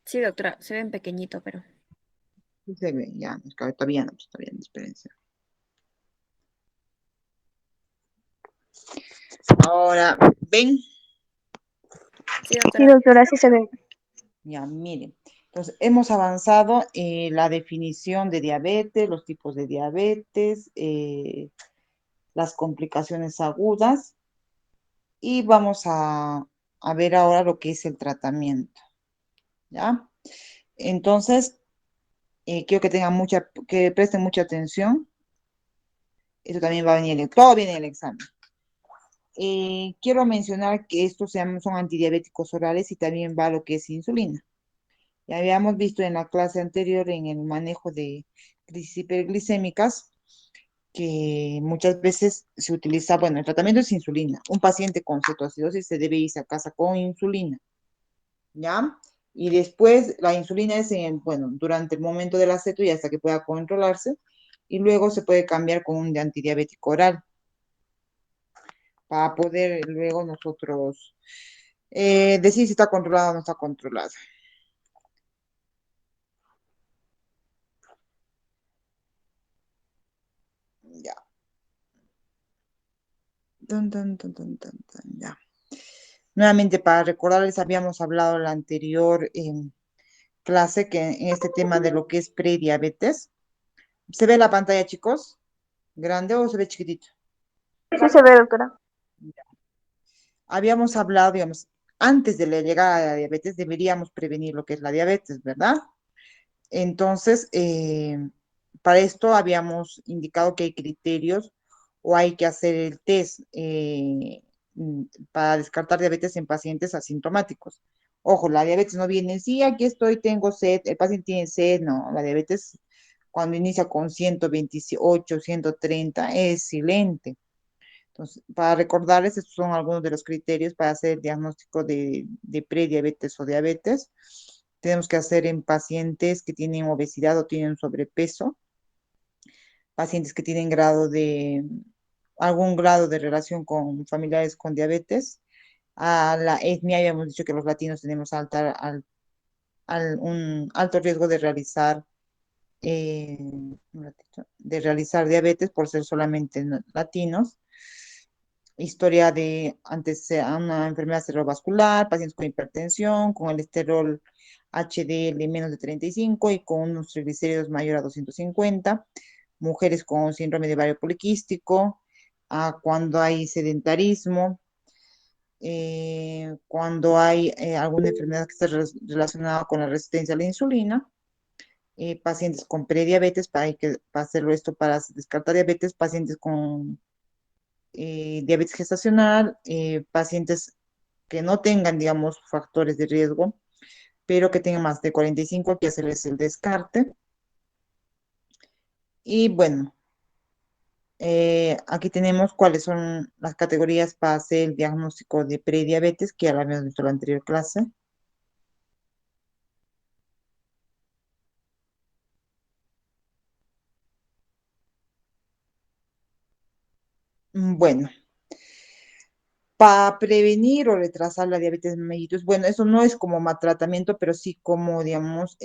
Sí, doctora, se ven pequeñito, pero Sí se ve, ya, es que todavía no, pues, todavía no, espérense. Ahora, ven, sí, Sí, doctora. doctora, sí se ve. ya, miren. Entonces, hemos avanzado en la definición de diabetes, los tipos de diabetes, las complicaciones agudas y vamos a ver ahora lo que es el tratamiento, ¿ya? Entonces, quiero que tengan que presten mucha atención. Eso también va a venir, todo viene en el examen. Quiero mencionar que estos son antidiabéticos orales y también va lo que es insulina. Ya habíamos visto en la clase anterior en el manejo de crisis hiperglicémicas que muchas veces se utiliza, bueno, el tratamiento es insulina. Un paciente con cetoacidosis se debe irse a casa con insulina, ¿ya? Y después la insulina es bueno, durante el momento del aceto y hasta que pueda controlarse. Y luego se puede cambiar con un antidiabético oral para poder luego nosotros decir si está controlada o no está controlada. Ya. Ya. Nuevamente, para recordarles, habíamos hablado en la anterior clase que en este tema de lo que es prediabetes. ¿Se ve la pantalla, chicos? ¿Grande o se ve chiquitito? Sí se ve, doctora. Habíamos hablado, digamos, antes de la llegada de la diabetes deberíamos prevenir lo que es la diabetes, ¿verdad? Entonces, para esto habíamos indicado que hay criterios o hay que hacer el test mm, para descartar diabetes en pacientes asintomáticos. Ojo, la diabetes no viene, sí, aquí estoy, tengo sed, el paciente tiene sed, no, la diabetes cuando inicia con 128, 130 es silente. Entonces, para recordarles, estos son algunos de los criterios para hacer el diagnóstico de prediabetes o diabetes. Tenemos que hacer en pacientes que tienen obesidad o tienen sobrepeso, pacientes que tienen algún grado de relación con familiares con diabetes. A la etnia, habíamos dicho que los latinos tenemos un alto riesgo eh, de realizar diabetes por ser solamente latinos. Historia de antes a una enfermedad cerebrovascular, pacientes con hipertensión, con el esterol HDL menos de 35 y con unos triglicéridos mayor a 250, mujeres con síndrome de ovario poliquístico, cuando hay sedentarismo, cuando hay alguna enfermedad que esté relacionada con la resistencia a la insulina, pacientes con prediabetes, para hacerlo esto para descartar diabetes, pacientes con diabetes gestacional, pacientes que no tengan, digamos, factores de riesgo, pero que tengan más de 45, hay que hacerles el descarte. Y bueno, aquí tenemos cuáles son las categorías para hacer el diagnóstico de prediabetes, que ya lo habíamos visto en la anterior clase. Bueno, para prevenir o retrasar la diabetes mellitus, bueno, eso no es como tratamiento, pero sí como, digamos,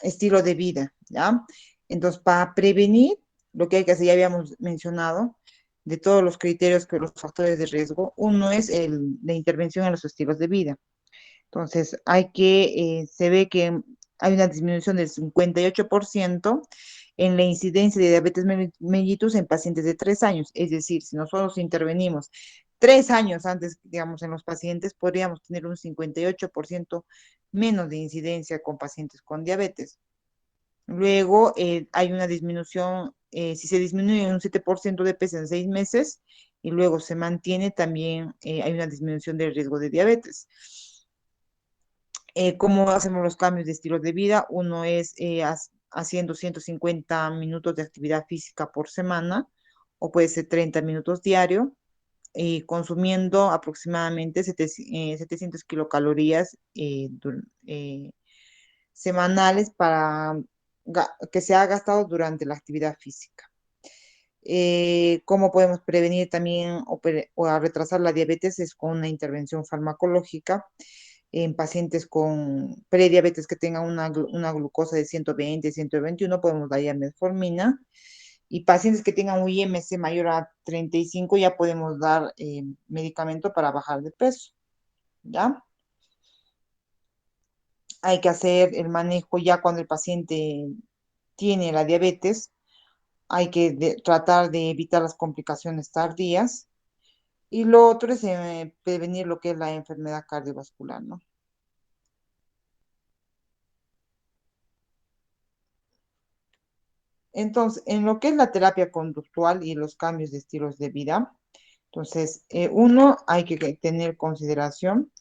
estilo de vida, ¿ya? Entonces, para prevenir, lo que hay que hacer, ya habíamos mencionado, de todos los criterios que los factores de riesgo, uno es la intervención en los estilos de vida. Entonces, se ve que hay una disminución del 58% en la incidencia de diabetes mellitus en pacientes de 3 años. Es decir, si nosotros intervenimos 3 años antes, digamos, en los pacientes, podríamos tener un 58% menos de incidencia con pacientes con diabetes. Luego, hay una disminución, si se disminuye un 7% de peso en 6 meses y luego se mantiene, también hay una disminución del riesgo de diabetes. ¿Cómo hacemos los cambios de estilo de vida? Uno es haciendo 150 minutos de actividad física por semana, o puede ser 30 minutos diario, consumiendo aproximadamente 700 kilocalorías semanales que se ha gastado durante la actividad física. ¿Cómo podemos prevenir también o a retrasar la diabetes? Es con una intervención farmacológica en pacientes con prediabetes que tengan una glucosa de 120, 121, podemos dar ya metformina. Y pacientes que tengan un IMC mayor a 35, ya podemos dar medicamento para bajar de peso, ¿ya? Hay que hacer el manejo ya cuando el paciente tiene la diabetes, hay que tratar de evitar las complicaciones tardías. Y lo otro es prevenir lo que es la enfermedad cardiovascular, ¿no? Entonces, en lo que es la terapia conductual y los cambios de estilos de vida, entonces, uno, hay que tener consideración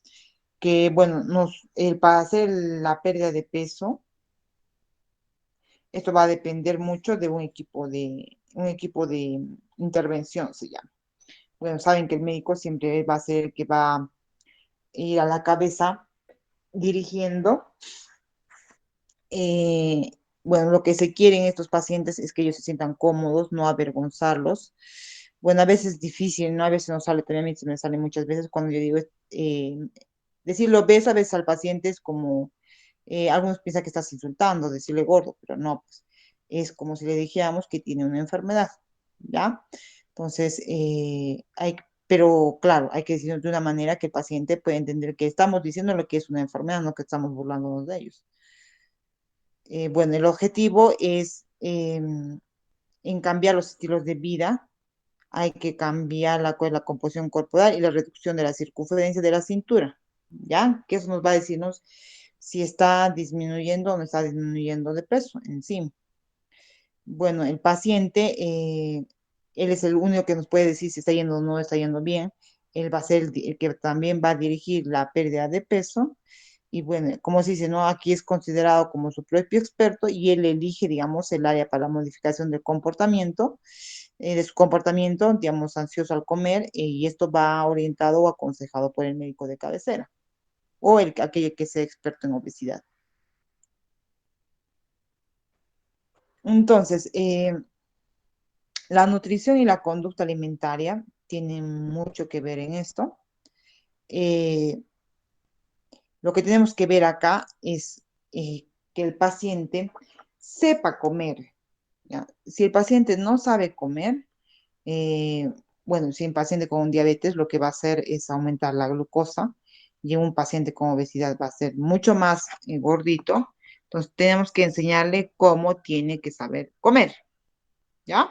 que, bueno, para hacer la pérdida de peso, esto va a depender mucho de un equipo de intervención, se llama. Bueno, saben que el médico siempre va a ser el que va a ir a la cabeza dirigiendo. Eh, bueno, lo que se quiere en estos pacientes es que ellos se sientan cómodos, no avergonzarlos. Bueno, a veces es difícil, ¿no? A veces no sale, también a mí se me sale muchas veces cuando yo digo, decirlo ves a veces al paciente es como, algunos piensan que estás insultando, decirle gordo, pero no, pues es como si le dijéramos que tiene una enfermedad, ¿ya? Entonces, pero claro, hay que decirlo de una manera que el paciente pueda entender que estamos diciendo lo que es una enfermedad, no que estamos burlándonos de ellos. Bueno, el objetivo es en cambiar los estilos de vida. Hay que cambiar la composición corporal y la reducción de la circunferencia de la cintura, ¿ya? Que eso nos va a decirnos si está disminuyendo o no está disminuyendo de peso en sí. Bueno, el paciente, él es el único que nos puede decir si está yendo o no está yendo bien. Él va a ser el que también va a dirigir la pérdida de peso. Y bueno, como se dice, ¿no? Aquí es considerado como su propio experto y él elige, digamos, el área para la modificación del comportamiento, de su comportamiento, digamos, ansioso al comer, y esto va orientado o aconsejado por el médico de cabecera o aquel que sea experto en obesidad. Entonces, la nutrición y la conducta alimentaria tienen mucho que ver en esto. Eh, lo que tenemos que ver acá es que el paciente sepa comer, ¿ya? Si el paciente no sabe comer, eh, bueno, si un paciente con diabetes lo que va a hacer es aumentar la glucosa y un paciente con obesidad va a ser mucho más gordito. Entonces tenemos que enseñarle cómo tiene que saber comer, ¿ya?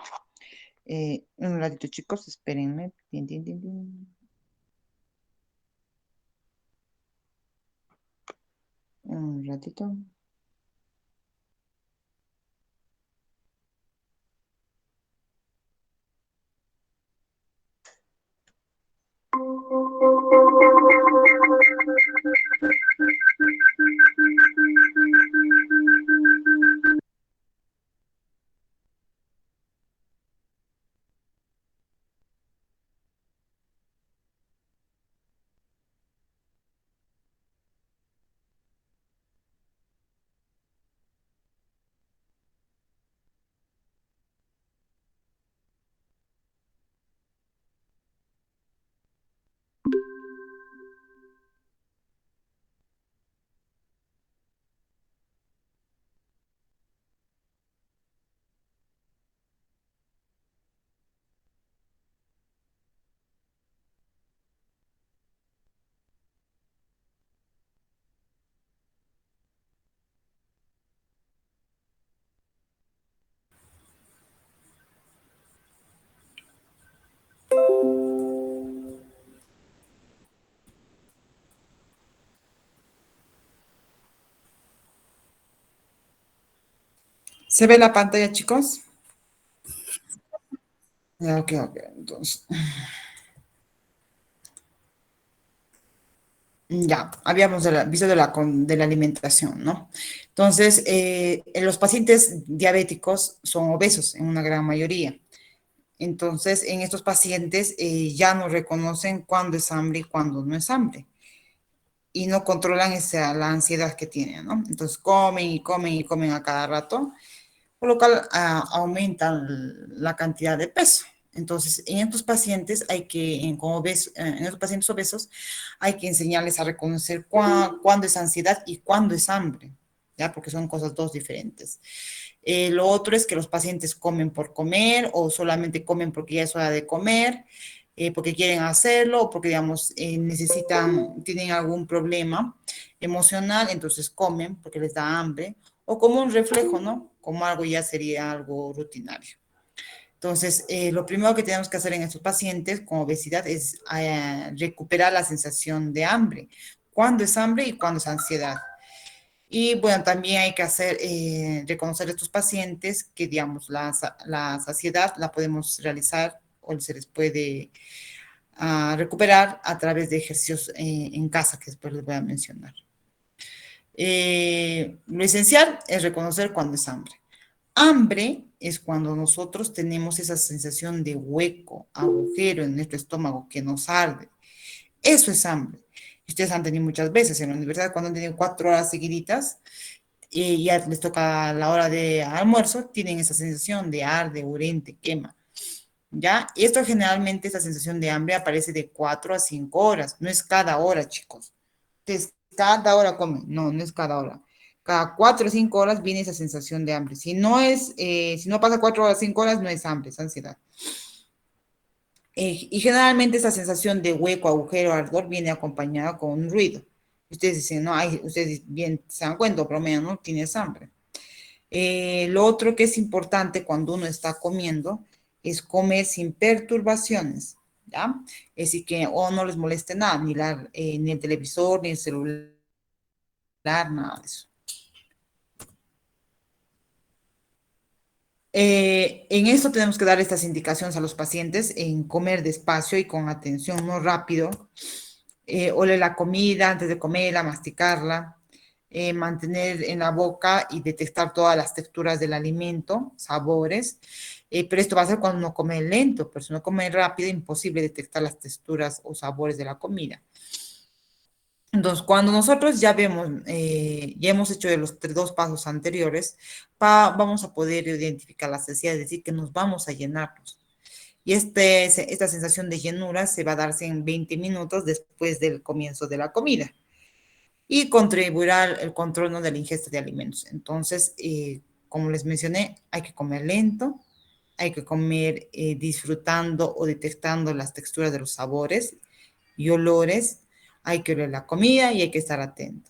Un ratito, chicos, espérenme. Tin, tin, tin, tin. Un ratito. ¿Se ve la pantalla, chicos? Ya, ok, ok. Entonces, ya, habíamos visto de la alimentación, ¿no? Entonces, los pacientes diabéticos son obesos en una gran mayoría. Entonces, en estos pacientes ya no reconocen cuándo es hambre y cuándo no es hambre. Y no controlan la ansiedad que tienen, ¿no? Entonces, comen y comen y comen a cada rato, por lo cual aumentan la cantidad de peso. Entonces, en estos pacientes hay que, en estos pacientes obesos, hay que enseñarles a reconocer cuándo es ansiedad y cuándo es hambre, ¿ya? Porque son cosas dos diferentes. Lo otro es que los pacientes comen por comer o solamente comen porque ya es hora de comer, porque quieren hacerlo o porque, digamos, tienen algún problema emocional, entonces comen porque les da hambre, o como un reflejo, ¿no? Como algo ya sería algo rutinario. Entonces, lo primero que tenemos que hacer en estos pacientes con obesidad es recuperar la sensación de hambre. ¿Cuándo es hambre y cuándo es ansiedad? Y bueno, también hay que reconocer a estos pacientes que, digamos, la saciedad la podemos realizar o se les puede recuperar a través de ejercicios en casa, que después les voy a mencionar. Lo esencial es reconocer cuándo es hambre. Hambre es cuando nosotros tenemos esa sensación de hueco, agujero en nuestro estómago que nos arde. Eso es hambre. Ustedes han tenido muchas veces en la universidad cuando han tenido 4 horas seguiditas y ya les toca la hora de almuerzo, tienen esa sensación de arde, urente, quema. ¿Ya? Y esto generalmente, esa sensación de hambre aparece de 4 a 5 horas. No es cada hora, chicos. Entonces, cada hora comen. No, no es cada hora. Cada 4 o 5 horas viene esa sensación de hambre. Si no pasa 4 horas, 5 horas, no es hambre, es ansiedad. Y generalmente esa sensación de hueco, agujero, ardor viene acompañada con un ruido. Ustedes dicen, no, ustedes bien se dan cuenta, por lo menos, ¿no? Tienes hambre. Lo otro que es importante cuando uno está comiendo es comer sin perturbaciones, ¿ya? Es decir, que o no les moleste nada, ni el televisor, ni el celular, nada de eso. En esto tenemos que dar estas indicaciones a los pacientes en comer despacio y con atención, no rápido. Oler la comida antes de comerla, masticarla, mantener en la boca y detectar todas las texturas del alimento, sabores. Pero esto va a ser cuando uno come lento, pero si uno come rápido, es imposible detectar las texturas o sabores de la comida. Entonces, cuando nosotros ya vemos, ya hemos hecho de los dos pasos anteriores, vamos a poder identificar la saciedad, es decir, que nos vamos a llenarnos. Y esta sensación de llenura se va a darse en 20 minutos después del comienzo de la comida y contribuirá al control, ¿no?, de la ingesta de alimentos. Entonces, como les mencioné, hay que comer lento, hay que comer disfrutando o detectando las texturas de los sabores y olores, hay que oler la comida y hay que estar atento.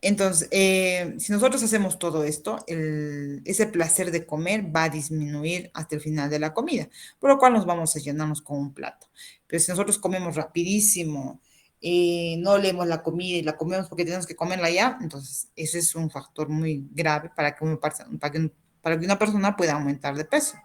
Entonces, si nosotros hacemos todo esto, ese placer de comer va a disminuir hasta el final de la comida, por lo cual nos vamos a llenarnos con un plato. Pero si nosotros comemos rapidísimo, no leemos la comida y la comemos porque tenemos que comerla ya, entonces eso es un factor muy grave para que una persona pueda aumentar de peso.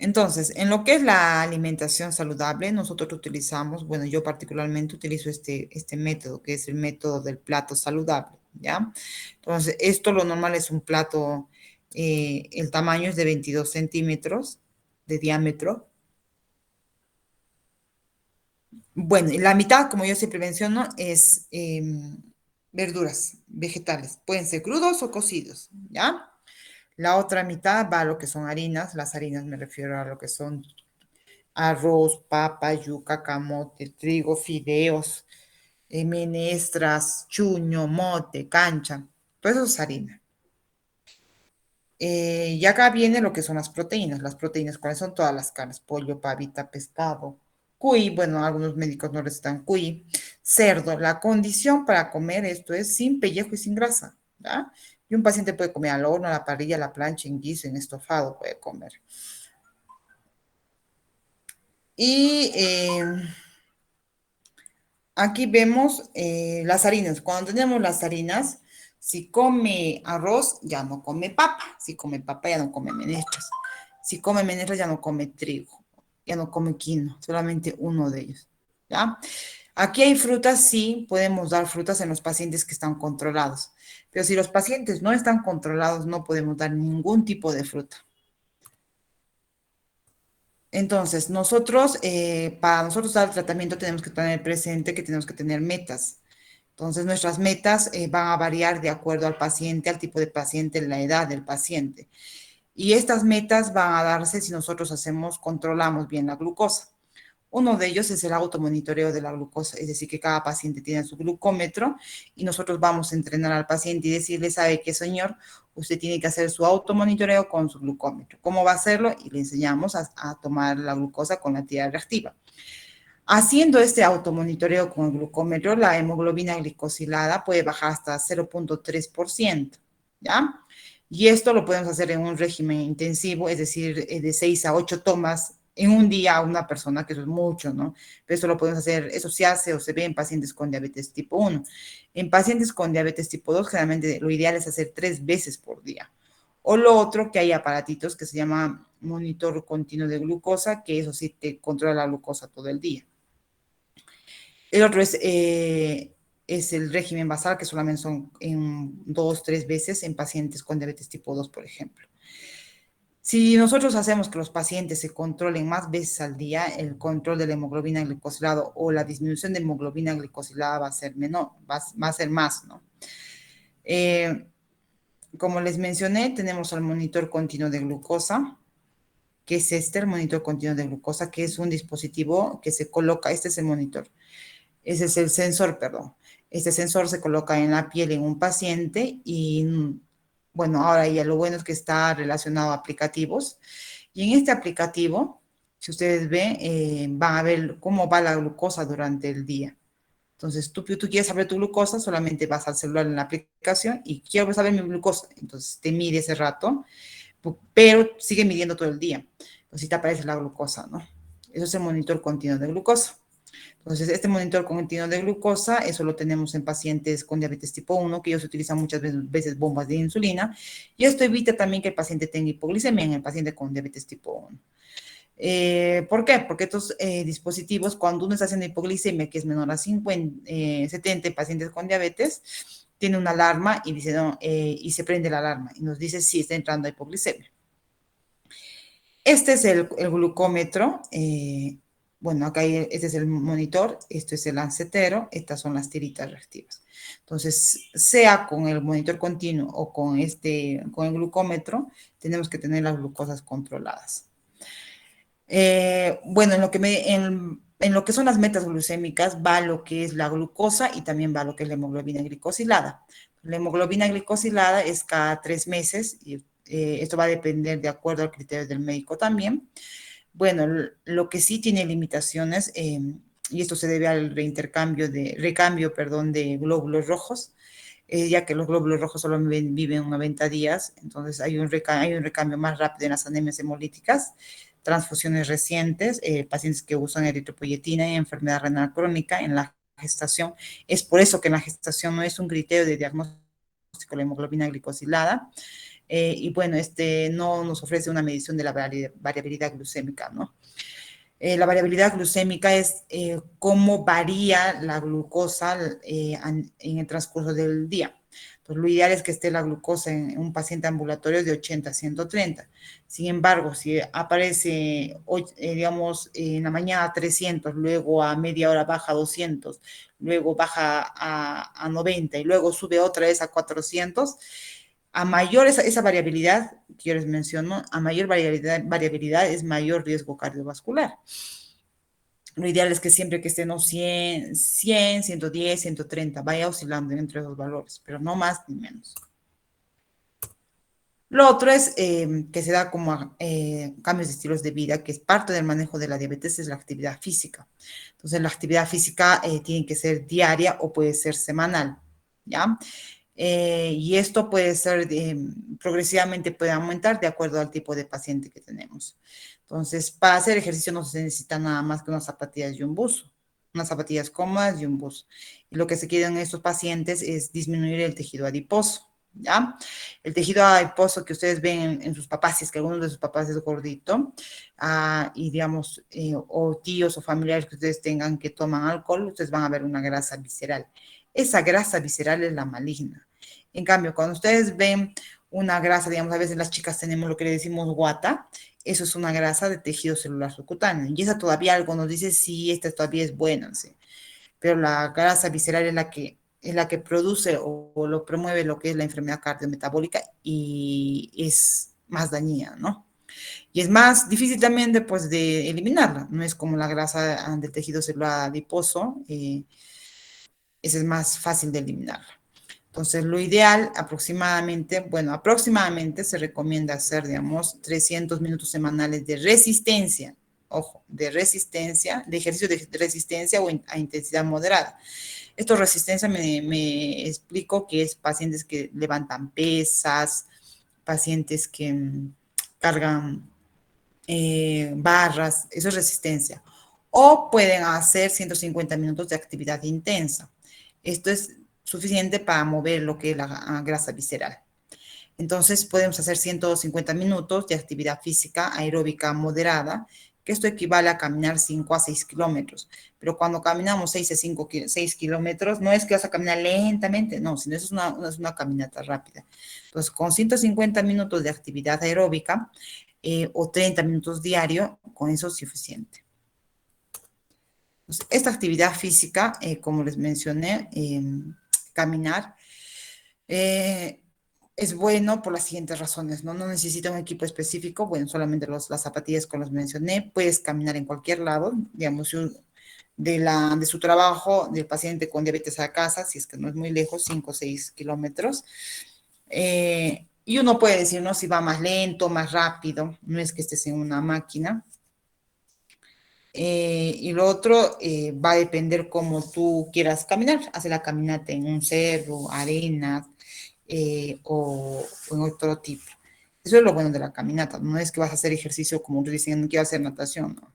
Entonces, en lo que es la alimentación saludable, nosotros utilizamos, bueno, yo particularmente utilizo este método, que es el método del plato saludable, ¿ya? Entonces, esto lo normal es un plato, el tamaño es de 22 centímetros de diámetro. Bueno, y la mitad, como yo siempre menciono, es verduras, vegetales. Pueden ser crudos o cocidos, ¿ya? La otra mitad va a lo que son harinas. Las harinas me refiero a lo que son arroz, papa, yuca, camote, trigo, fideos, menestras, chuño, mote, cancha. Todo eso es harina. Y acá viene lo que son las proteínas. Las proteínas, ¿cuáles son? Todas las carnes, pollo, pavita, pescado, cuy. Bueno, algunos médicos no recetan cuy. Cerdo. La condición para comer esto es sin pellejo y sin grasa, ¿ya? Y un paciente puede comer al horno, a la parrilla, a la plancha, en guiso, en estofado, puede comer. Y aquí vemos las harinas. Cuando tenemos las harinas, si come arroz, ya no come papa. Si come papa, ya no come menestras. Si come menestras, ya no come trigo. Ya no come quinoa. Solamente uno de ellos. ¿Ya? Aquí hay frutas, sí, podemos dar frutas en los pacientes que están controlados. Pero si los pacientes no están controlados, no podemos dar ningún tipo de fruta. Entonces, para nosotros dar el tratamiento tenemos que tener presente que tenemos que tener metas. Entonces, nuestras metas van a variar de acuerdo al paciente, al tipo de paciente, la edad del paciente. Y estas metas van a darse si nosotros controlamos bien la glucosa. Uno de ellos es el automonitoreo de la glucosa, es decir, que cada paciente tiene su glucómetro y nosotros vamos a entrenar al paciente y decirle, sabe qué, señor, usted tiene que hacer su automonitoreo con su glucómetro. ¿Cómo va a hacerlo? Y le enseñamos a tomar la glucosa con la tira reactiva. Haciendo este automonitoreo con el glucómetro, la hemoglobina glicosilada puede bajar hasta 0.3%, ¿ya? Y esto lo podemos hacer en un régimen intensivo, es decir, de 6 a 8 tomas en un día a una persona, que eso es mucho, ¿no? Pero eso lo podemos hacer, eso se hace o se ve en pacientes con diabetes tipo 1. En pacientes con diabetes tipo 2, generalmente lo ideal es hacer 3 veces por día. O lo otro, que hay aparatitos que se llama monitor continuo de glucosa, que eso sí te controla la glucosa todo el día. El otro es el régimen basal, que solamente son en 2, 3 veces en pacientes con diabetes tipo 2, por ejemplo. Si nosotros hacemos que los pacientes se controlen más veces al día, el control de la hemoglobina glicosilada o la disminución de hemoglobina glicosilada va a ser menor, va a ser más, ¿no? Como les mencioné, tenemos el monitor continuo de glucosa, que es el monitor continuo de glucosa, que es un dispositivo que se coloca, este es el monitor, ese es el sensor, perdón. Este sensor se coloca en la piel en un paciente y, bueno, ahora ya lo bueno es que está relacionado a aplicativos. Y en este aplicativo, si ustedes ven, van a ver cómo va la glucosa durante el día. Entonces, tú quieres saber tu glucosa, solamente vas al celular en la aplicación y quiero saber mi glucosa. Entonces, te mide ese rato, pero sigue midiendo todo el día. Entonces, te aparece la glucosa, ¿no? Eso es el monitor continuo de glucosa. Entonces, este monitor continuo de glucosa, eso lo tenemos en pacientes con diabetes tipo 1, que ellos utilizan muchas veces bombas de insulina, y esto evita también que el paciente tenga hipoglicemia en el paciente con diabetes tipo 1. ¿Por qué? Porque estos dispositivos, cuando uno está haciendo hipoglicemia, que es menor a 70 en pacientes con diabetes, tiene una alarma y dice, no, y se prende la alarma y nos dice si está entrando a hipoglicemia. Este es el glucómetro. Bueno, acá este es el monitor, esto es el lancetero, estas son las tiritas reactivas. Entonces, sea con el monitor continuo o con el glucómetro, tenemos que tener las glucosas controladas. Bueno, en lo que son las metas glucémicas va lo que es la glucosa y también va lo que es la hemoglobina glicosilada. La hemoglobina glicosilada es cada 3 meses y esto va a depender de acuerdo al criterio del médico también. Bueno, lo que sí tiene limitaciones, y esto se debe al recambio, perdón, de glóbulos rojos, ya que los glóbulos rojos solo viven 90 días, entonces hay un recambio más rápido en las anemias hemolíticas, transfusiones recientes, pacientes que usan eritropoyetina y enfermedad renal crónica en la gestación. Es por eso que en la gestación no es un criterio de diagnóstico la hemoglobina glicosilada. Y bueno, no nos ofrece una medición de la variabilidad glucémica, ¿no? La variabilidad glucémica es cómo varía la glucosa en el transcurso del día. Entonces, lo ideal es que esté la glucosa en un paciente ambulatorio de 80 a 130. Sin embargo, si aparece, digamos, en la mañana 300, luego a media hora baja a 200, luego baja a 90 y luego sube otra vez a 400, a mayor esa variabilidad que yo les menciono, a mayor variabilidad es mayor riesgo cardiovascular. Lo ideal es que siempre que esté en 100, 110, 130, vaya oscilando entre esos valores, pero no más ni menos. Lo otro es que se da como cambios de estilos de vida, que es parte del manejo de la diabetes, es la actividad física. Entonces, la actividad física tiene que ser diaria o puede ser semanal, ¿ya? Y esto puede ser, progresivamente puede aumentar de acuerdo al tipo de paciente que tenemos. Entonces, para hacer ejercicio no se necesita nada más que unas zapatillas y un buzo, unas zapatillas cómodas y un buzo. Y lo que se quiere en estos pacientes es disminuir el tejido adiposo, ¿ya? El tejido adiposo que ustedes ven en sus papás, si es que alguno de sus papás es gordito, y digamos, o tíos o familiares que ustedes tengan que toman alcohol, ustedes van a ver una grasa visceral. Esa grasa visceral es la maligna. En cambio, cuando ustedes ven una grasa, digamos, a veces las chicas tenemos lo que le decimos guata, eso es una grasa de tejido celular subcutáneo. Y esa todavía algo nos dice, sí, esta todavía es buena, ¿sí? Pero la grasa visceral es la que es la que produce o lo promueve lo que es la enfermedad cardiometabólica y es más dañina, ¿no? Y es más difícil también después de eliminarla, no es como la grasa del tejido celular adiposo, esa es más fácil de eliminarla. Entonces, lo ideal aproximadamente, bueno, aproximadamente se recomienda hacer, digamos, 300 minutos semanales de resistencia, ojo, de resistencia, de ejercicio de resistencia o a intensidad moderada. Esto resistencia me explico que es pacientes que levantan pesas, pacientes que cargan barras, eso es resistencia. O pueden hacer 150 minutos de actividad intensa. Esto es suficiente para mover lo que es la grasa visceral. Entonces podemos hacer 150 minutos de actividad física aeróbica moderada, que esto equivale a caminar 5 a 6 kilómetros. Pero cuando caminamos 6 a 6 kilómetros, no es que vas a caminar lentamente, no, sino eso es una caminata rápida. Entonces, con 150 minutos de actividad aeróbica o 30 minutos diario, con eso es suficiente. Entonces, esta actividad física, como les mencioné, caminar, es bueno por las siguientes razones, ¿no? No necesita un equipo específico, bueno, solamente las zapatillas que los mencioné, puedes caminar en cualquier lado, digamos, de su trabajo, del paciente con diabetes a casa, si es que no es muy lejos, 5 o 6 kilómetros. Y uno puede decir, ¿no? Si va más lento, más rápido, no es que estés en una máquina. Y lo otro va a depender cómo tú quieras caminar, hacer la caminata en un cerro, arena, o en otro tipo. Eso es lo bueno de la caminata, no es que vas a hacer ejercicio como tú dicen, quiero hacer natación, ¿no?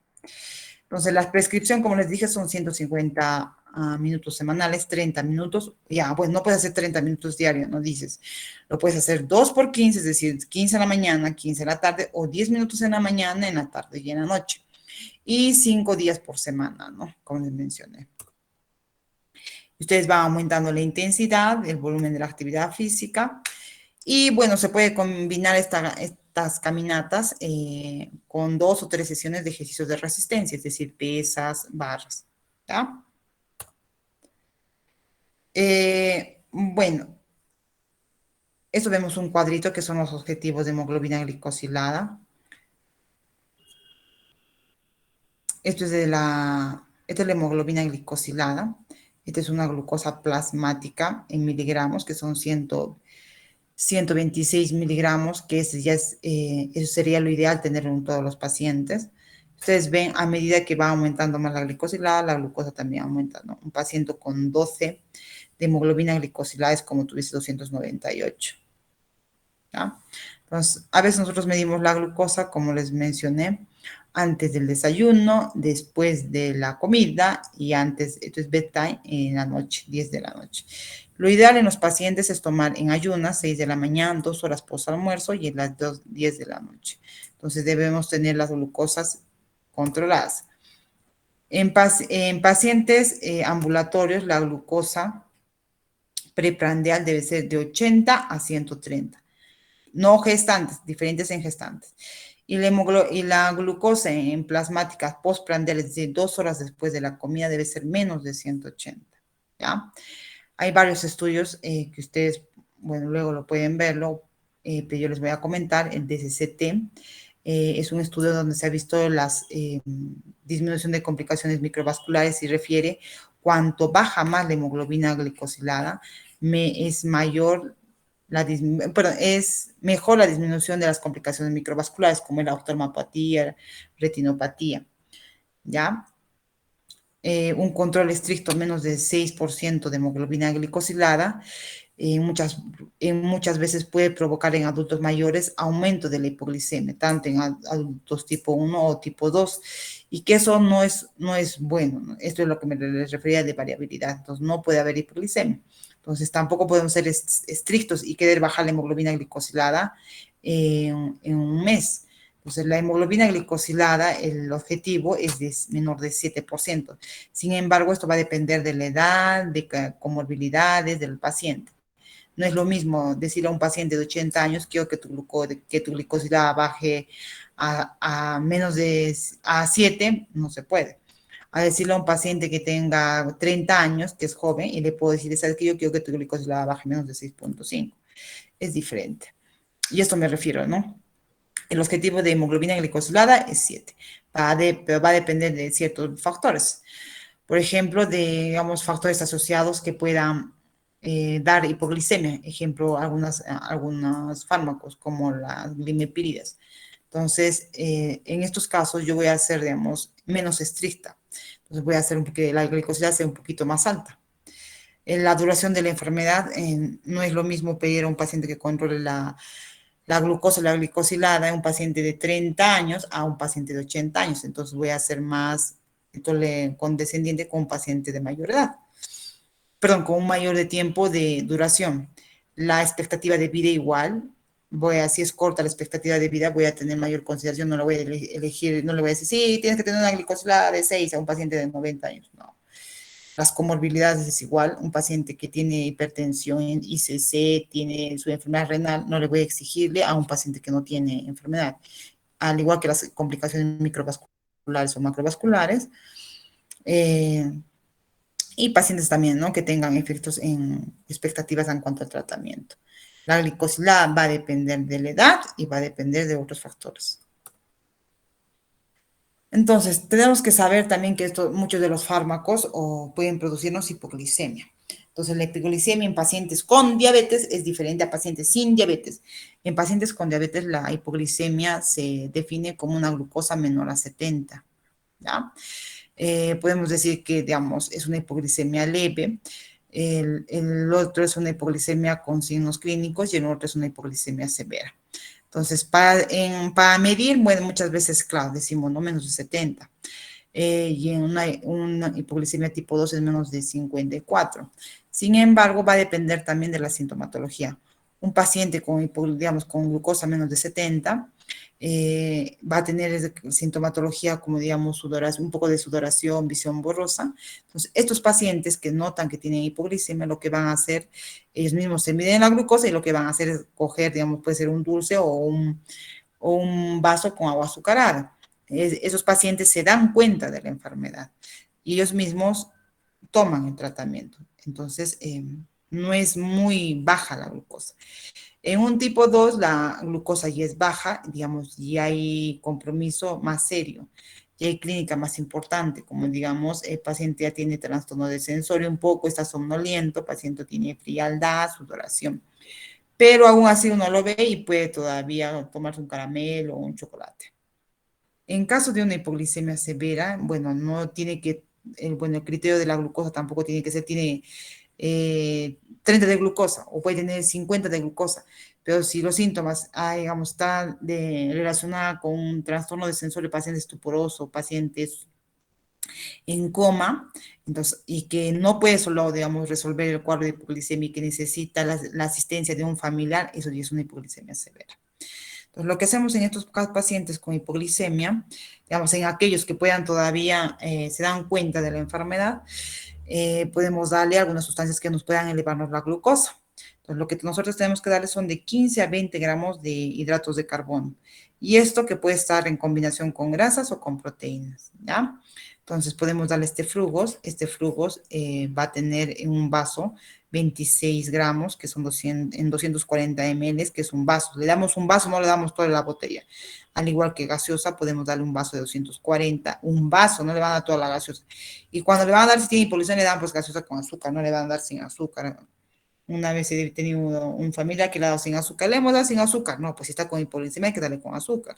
Entonces, la prescripción, como les dije, son 150 minutos semanales, 30 minutos. Ya, bueno, no puedes hacer 30 minutos diarios, no dices. Lo puedes hacer 2 por 15, es decir, 15 en la mañana, 15 en la tarde, o 10 minutos en la mañana, en la tarde y en la noche. Y 5 días por semana, ¿no? Como les mencioné. Ustedes van aumentando la intensidad, el volumen de la actividad física. Y bueno, se puede combinar estas caminatas con 2 o 3 sesiones de ejercicios de resistencia, es decir, pesas, barras. ¿Ya? Bueno, esto vemos un cuadrito que son los objetivos de hemoglobina glicosilada. Esta es la hemoglobina glicosilada. Esta es una glucosa plasmática en miligramos, que son 126 miligramos, que eso sería lo ideal tenerlo en todos los pacientes. Ustedes ven, a medida que va aumentando más la glicosilada, la glucosa también aumenta, ¿no? Un paciente con 12 de hemoglobina glicosilada es como tuviese 298. ¿Ya? Entonces, a veces nosotros medimos la glucosa, como les mencioné, antes del desayuno, después de la comida y antes, esto es bedtime, en la noche, 10 de la noche. Lo ideal en los pacientes es tomar en ayunas, 6 de la mañana, 2 horas post almuerzo y en las 10 de la noche. Entonces debemos tener las glucosas controladas. En pacientes ambulatorios, la glucosa preprandial debe ser de 80 a 130. No gestantes, diferentes en gestantes. Y la glucosa en plasmáticas postprandiales de 2 horas después de la comida debe ser menos de 180. ¿Ya? Hay varios estudios que ustedes, bueno, luego lo pueden verlo, pero yo les voy a comentar. El DCCT es un estudio donde se ha visto la disminución de complicaciones microvasculares y refiere cuanto baja más la hemoglobina glicosilada, es mejor la disminución de las complicaciones microvasculares, como la oftalmopatía, retinopatía, ¿ya? Un control estricto, menos de 6% de hemoglobina glicosilada, muchas veces puede provocar en adultos mayores aumento de la hipoglicemia, tanto en adultos tipo 1 o tipo 2, y que eso no es bueno, ¿no? Esto es lo que me les refería de variabilidad, entonces no puede haber hipoglicemia. Entonces tampoco podemos ser estrictos y querer bajar la hemoglobina glicosilada en un mes. Entonces, la hemoglobina glicosilada, el objetivo es menor de 7%. Sin embargo, esto va a depender de la edad, de comorbilidades del paciente. No es lo mismo decirle a un paciente de 80 años, quiero que tu glicosilada baje a menos de 7, no se puede. a decirle a un paciente que tenga 30 años, que es joven, y le puedo decir, ¿sabes qué? Yo quiero que tu glicosilada baje menos de 6,5. Es diferente. Y esto me refiero, ¿no? El objetivo de hemoglobina glicosilada es 7, pero va a depender de ciertos factores. Por ejemplo, de, digamos, factores asociados que puedan dar hipoglicemia. Ejemplo, algunos fármacos como las glimepiridas. Entonces, en estos casos yo voy a ser, digamos, menos estricta. Entonces voy a hacer que la glicosilada sea un poquito más alta. En la duración de la enfermedad no es lo mismo pedir a un paciente que controle la glucosa, la glicosilada en un paciente de 30 años a un paciente de 80 años. Entonces voy a ser más condescendiente con un paciente de mayor edad. Perdón, con un mayor de tiempo de duración. La expectativa de vida igual. Si es corta la expectativa de vida, voy a tener mayor consideración, no lo voy a elegir, no le voy a decir, sí, tienes que tener una glicosilada de 6 a un paciente de 90 años, no. Las comorbilidades es igual, un paciente que tiene hipertensión, ICC, tiene su enfermedad renal, no le voy a exigirle a un paciente que no tiene enfermedad. Al igual que las complicaciones microvasculares o macrovasculares, y pacientes también, ¿no? Que tengan efectos en expectativas en cuanto al tratamiento. La glicosilada va a depender de la edad y va a depender de otros factores. Entonces, tenemos que saber también que muchos de los fármacos pueden producirnos hipoglicemia. Entonces, la hipoglicemia en pacientes con diabetes es diferente a pacientes sin diabetes. En pacientes con diabetes, la hipoglicemia se define como una glucosa menor a 70, ¿ya? Podemos decir que, digamos, es una hipoglicemia leve, el otro es una hipoglicemia con signos clínicos y el otro es una hipoglicemia severa. Entonces, para medir, bueno, muchas veces, claro, decimos no menos de 70. Y en una hipoglicemia tipo 2 es menos de 54. Sin embargo, va a depender también de la sintomatología. Un paciente digamos, con glucosa menos de 70 va a tener sintomatología como, digamos, un poco de sudoración, visión borrosa. Entonces, estos pacientes que notan que tienen hipoglicemia, lo que van a hacer, ellos mismos se miden la glucosa y lo que van a hacer es coger, digamos, puede ser un dulce o un vaso con agua azucarada. Esos pacientes se dan cuenta de la enfermedad y ellos mismos toman el tratamiento. Entonces, no es muy baja la glucosa. En un tipo 2, la glucosa ya es baja, digamos, y hay compromiso más serio, y hay clínica más importante, como digamos, el paciente ya tiene trastorno de sensorio un poco, está somnoliento, el paciente tiene frialdad, sudoración, pero aún así uno lo ve y puede todavía tomarse un caramelo o un chocolate. En caso de una hipoglicemia severa, bueno, no tiene que, el criterio de la glucosa tampoco tiene que ser, tiene 30 de glucosa o puede tener 50 de glucosa, pero si los síntomas, digamos, están relacionados con un trastorno de sensorio, pacientes estuporosos, pacientes en coma, entonces, y que no puede solo, digamos, resolver el cuadro de hipoglicemia y que necesita la asistencia de un familiar, eso ya es una hipoglicemia severa. Entonces, lo que hacemos en estos pacientes con hipoglicemia, digamos, en aquellos que puedan todavía se dan cuenta de la enfermedad, podemos darle algunas sustancias que nos puedan elevarnos la glucosa. Entonces, lo que nosotros tenemos que darle son de 15 a 20 gramos de hidratos de carbono. Y esto que puede estar en combinación con grasas o con proteínas, ¿ya? Entonces, podemos darle este frugos. Este frugos va a tener en un vaso 26 gramos, que son 240 ml, que es un vaso. Le damos un vaso, no le damos toda la botella. Al igual que gaseosa, podemos darle un vaso de 240, un vaso, no le van a dar toda la gaseosa. Y cuando le van a dar, si tiene hipoglicemia, le dan pues gaseosa con azúcar, no le van a dar sin azúcar. Una vez he tenido un familiar que le ha dado sin azúcar, le hemos dado sin azúcar. No, pues si está con hipoglicemia hay que darle con azúcar.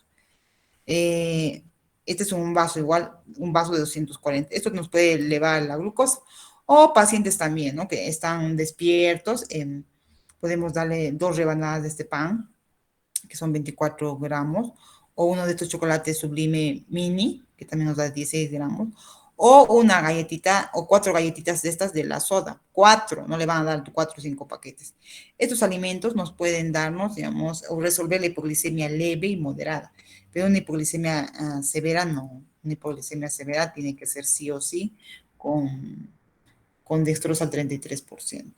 Este es un vaso igual, un vaso de 240. Esto nos puede elevar la glucosa. O pacientes también, ¿no? Que están despiertos. Podemos darle 2 rebanadas de este pan, que son 24 gramos. O uno de estos chocolates sublime mini, que también nos da 16 gramos. O una galletita, o 4 galletitas de estas de la soda. 4, no le van a dar 4 o 5 paquetes. Estos alimentos nos pueden darnos, digamos, o resolver la hipoglicemia leve y moderada. Pero una hipoglicemia severa no. Una hipoglicemia severa tiene que ser sí o sí con dextrosa al 33%.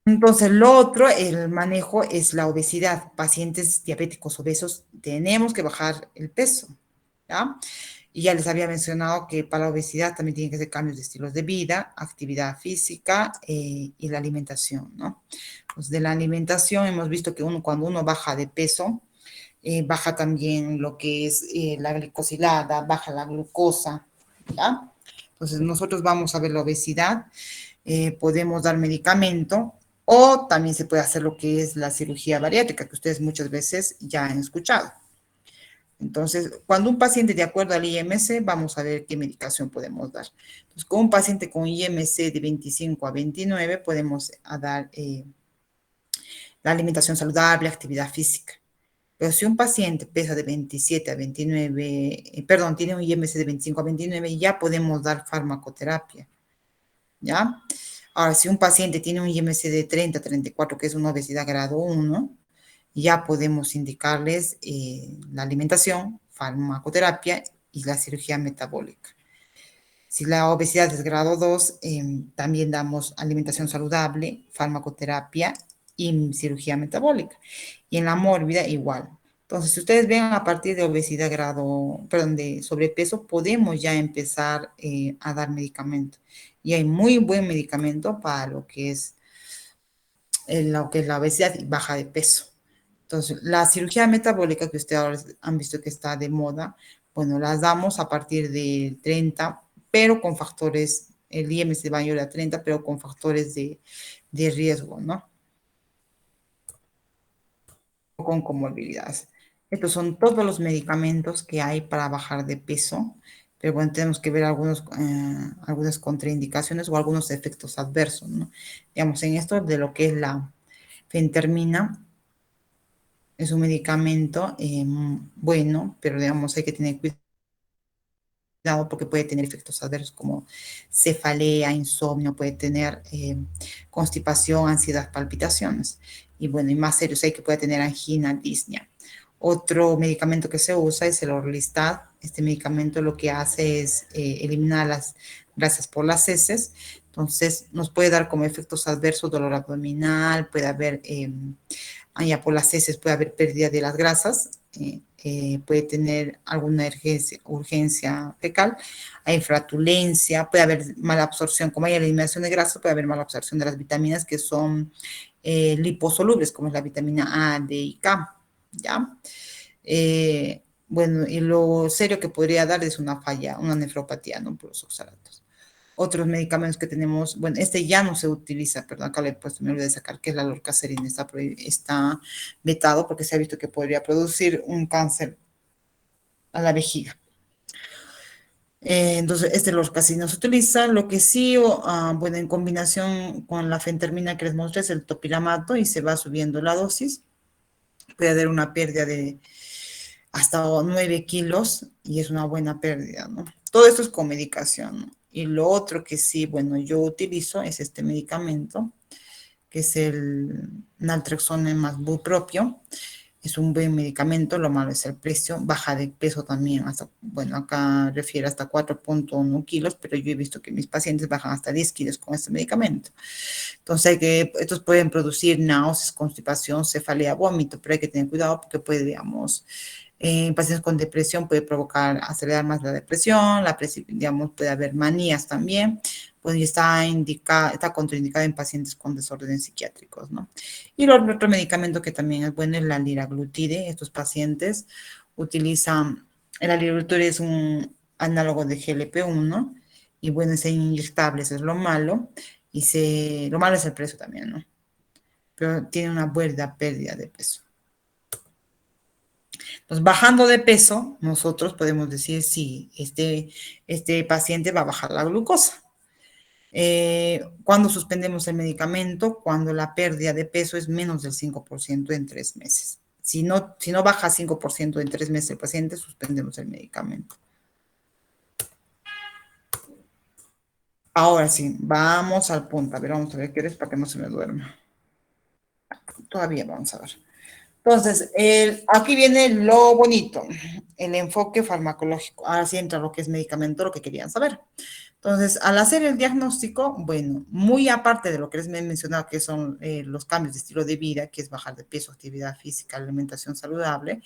Entonces, lo otro, el manejo es la obesidad. Pacientes diabéticos obesos, tenemos que bajar el peso, ¿ya? Y ya les había mencionado que para la obesidad también tienen que ser cambios de estilos de vida, actividad física y la alimentación, ¿no? Pues de la alimentación hemos visto que cuando uno baja de peso, baja también lo que es la glicosilada, baja la glucosa, ¿ya? Entonces nosotros vamos a ver la obesidad, podemos dar medicamento o también se puede hacer lo que es la cirugía bariátrica, que ustedes muchas veces ya han escuchado. Entonces, cuando un paciente de acuerdo al IMC, vamos a ver qué medicación podemos dar. Entonces, con un paciente con IMC de 25 a 29, podemos dar la alimentación saludable, actividad física. Pero si un paciente pesa de 27 a 29, perdón, tiene un IMC de 25 a 29, ya podemos dar farmacoterapia, ¿ya? Ahora, si un paciente tiene un IMC de 30 a 34, que es una obesidad grado 1, ya podemos indicarles la alimentación, farmacoterapia y la cirugía metabólica. Si la obesidad es grado 2, también damos alimentación saludable, farmacoterapia y cirugía metabólica. Y en la mórbida igual. Entonces, si ustedes ven a partir de obesidad grado, perdón, de sobrepeso, podemos ya empezar a dar medicamento. Y hay muy buen medicamento para lo que es la obesidad y baja de peso. Entonces, la cirugía metabólica que ustedes ahora han visto que está de moda, bueno, las damos a partir de 30, pero con factores, el IMC mayor a 30, pero con factores de riesgo, ¿no? Con comorbilidades. Estos son todos los medicamentos que hay para bajar de peso, pero bueno, tenemos que ver algunas contraindicaciones o algunos efectos adversos, ¿no? Digamos, en esto de lo que es la fentermina, es un medicamento bueno, pero digamos hay que tener cuidado porque puede tener efectos adversos como cefalea, insomnio, puede tener constipación, ansiedad, palpitaciones. Y bueno, y más serios hay que puede tener angina, disnea. Otro medicamento que se usa es el Orlistat. Este medicamento lo que hace es eliminar las grasas por las heces. Entonces, nos puede dar como efectos adversos dolor abdominal, puede haber ya por las heces puede haber pérdida de las grasas, puede tener alguna urgencia fecal, hay flatulencia, puede haber mala absorción, como hay eliminación de grasas, puede haber mala absorción de las vitaminas que son liposolubles, como es la vitamina A, D y K, ¿ya? Bueno, y lo serio que podría dar es una falla, una nefropatía, ¿no? Por los oxalatos. Otros medicamentos que tenemos, bueno, este ya no se utiliza, perdón, acá le he puesto, me olvidé de sacar, que es la lorcacerina, está vetado porque se ha visto que podría producir un cáncer a la vejiga. Entonces, este lorcacerina se utiliza, lo que sí, bueno, en combinación con la fentermina que les mostré es el topiramato y se va subiendo la dosis, puede haber una pérdida de hasta 9 kilos y es una buena pérdida, ¿no? Todo esto es con medicación, ¿no? Y lo otro que sí, bueno, yo utilizo es este medicamento, que es el naltrexone más bupropio. Es un buen medicamento, lo malo es el precio, baja de peso también, hasta, bueno, acá refiere hasta 4.1 kilos, pero yo he visto que mis pacientes bajan hasta 10 kilos con este medicamento. Entonces, estos pueden producir náuseas, constipación, cefalea, vómito, pero hay que tener cuidado porque puede, digamos, en pacientes con depresión puede provocar, acelerar más la depresión, digamos, puede haber manías también, pues está contraindicado en pacientes con desórdenes psiquiátricos, ¿no? Y el otro medicamento que también es bueno es la liraglutide. Estos pacientes utilizan, la liraglutide es un análogo de GLP-1 y bueno, es inyectable, eso es lo malo, lo malo es el precio también, ¿no? Pero tiene una buena pérdida de peso. Entonces, bajando de peso, nosotros podemos decir si este paciente va a bajar la glucosa. Cuando suspendemos el medicamento, cuando la pérdida de peso es menos del 5% en 3 meses. Si no baja 5% en 3 meses el paciente, suspendemos el medicamento. Ahora sí, vamos al punto. A ver, vamos a ver qué eres para que no se me duerma. Todavía vamos a ver. Entonces, aquí viene lo bonito, el enfoque farmacológico. Ahora sí entra lo que es medicamento, lo que querían saber. Entonces, al hacer el diagnóstico, bueno, muy aparte de lo que les he mencionado, que son los cambios de estilo de vida, que es bajar de peso, actividad física, alimentación saludable,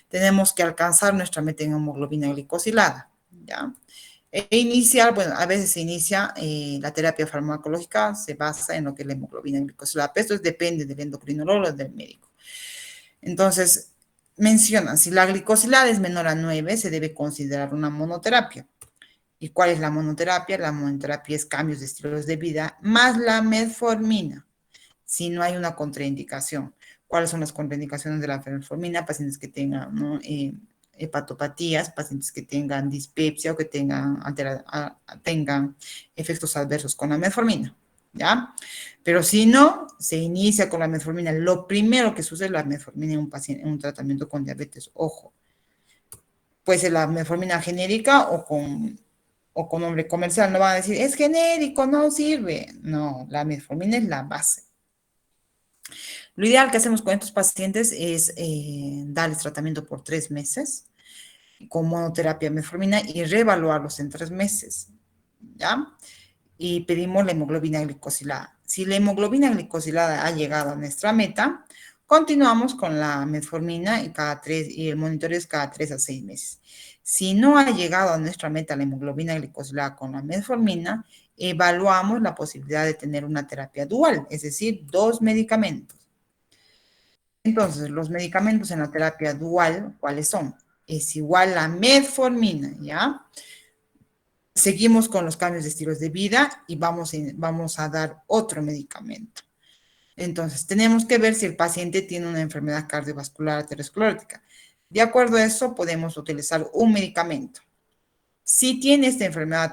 tenemos que alcanzar nuestra meta en hemoglobina glicosilada, ¿ya? E iniciar, bueno, a veces se inicia la terapia farmacológica, se basa en lo que es la hemoglobina glicosilada, pero esto depende del endocrinólogo o del médico. Entonces, mencionan, si la glicosilada es menor a 9, se debe considerar una monoterapia. ¿Y cuál es la monoterapia? La monoterapia es cambios de estilos de vida más la metformina, si no hay una contraindicación. ¿Cuáles son las contraindicaciones de la metformina? Pacientes que tengan, ¿no? Hepatopatías, pacientes que tengan dispepsia o que tengan efectos adversos con la metformina, ¿ya? Pero si no, se inicia con la metformina. Lo primero que sucede es la metformina en un tratamiento con diabetes. Ojo, puede ser la metformina genérica o con nombre comercial. No van a decir, es genérico, no sirve. No, la metformina es la base. Lo ideal que hacemos con estos pacientes es darles tratamiento por 3 meses con monoterapia metformina y reevaluarlos en 3 meses, ¿ya? Y pedimos la hemoglobina glicosilada. Si la hemoglobina glicosilada ha llegado a nuestra meta, continuamos con la metformina y el monitoreo es cada 3 a 6 meses. Si no ha llegado a nuestra meta la hemoglobina glicosilada con la metformina, evaluamos la posibilidad de tener una terapia dual, es decir, 2 medicamentos. Entonces, los medicamentos en la terapia dual, ¿cuáles son? Es igual a metformina, ¿ya? Seguimos con los cambios de estilos de vida y vamos a dar otro medicamento. Entonces, tenemos que ver si el paciente tiene una enfermedad cardiovascular aterosclerótica. De acuerdo a eso, podemos utilizar un medicamento. Si tiene esta enfermedad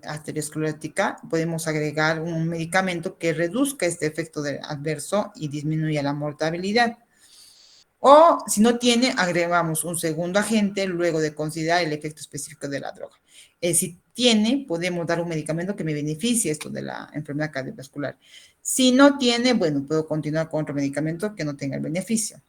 aterosclerótica, podemos agregar un medicamento que reduzca este efecto adverso y disminuya la mortalidad. O si no tiene, agregamos un segundo agente luego de considerar el efecto específico de la droga. Si tiene, podemos dar un medicamento que me beneficie esto de la enfermedad cardiovascular. Si no tiene, bueno, puedo continuar con otro medicamento que no tenga el beneficio.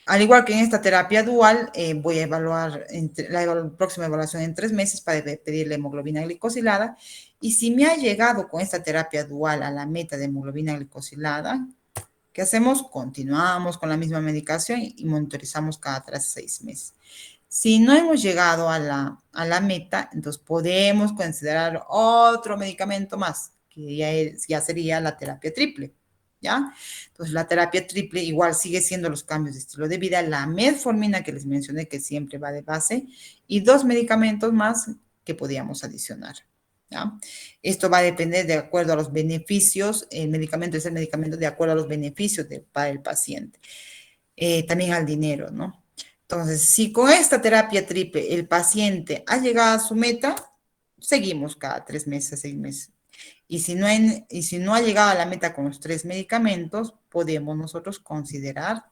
Al igual que en esta terapia dual, voy a evaluar la próxima evaluación en 3 meses para pedir la hemoglobina glicosilada. Y si me ha llegado con esta terapia dual a la meta de hemoglobina glicosilada, ¿qué hacemos? Continuamos con la misma medicación y monitorizamos cada 3 a 6 meses. Si no hemos llegado a la meta, entonces podemos considerar otro medicamento más, que ya sería la terapia triple, ¿ya? Entonces la terapia triple igual sigue siendo los cambios de estilo de vida, la metformina que les mencioné que siempre va de base y 2 medicamentos más que podíamos adicionar. ¿Ya? Esto va a depender de acuerdo a los beneficios, el medicamento es el medicamento de acuerdo a los beneficios para el paciente, también al dinero, ¿no? Entonces, si con esta terapia triple el paciente ha llegado a su meta, seguimos cada 3 meses, 6 meses. Y si no ha llegado a la meta con los 3 medicamentos, podemos nosotros considerar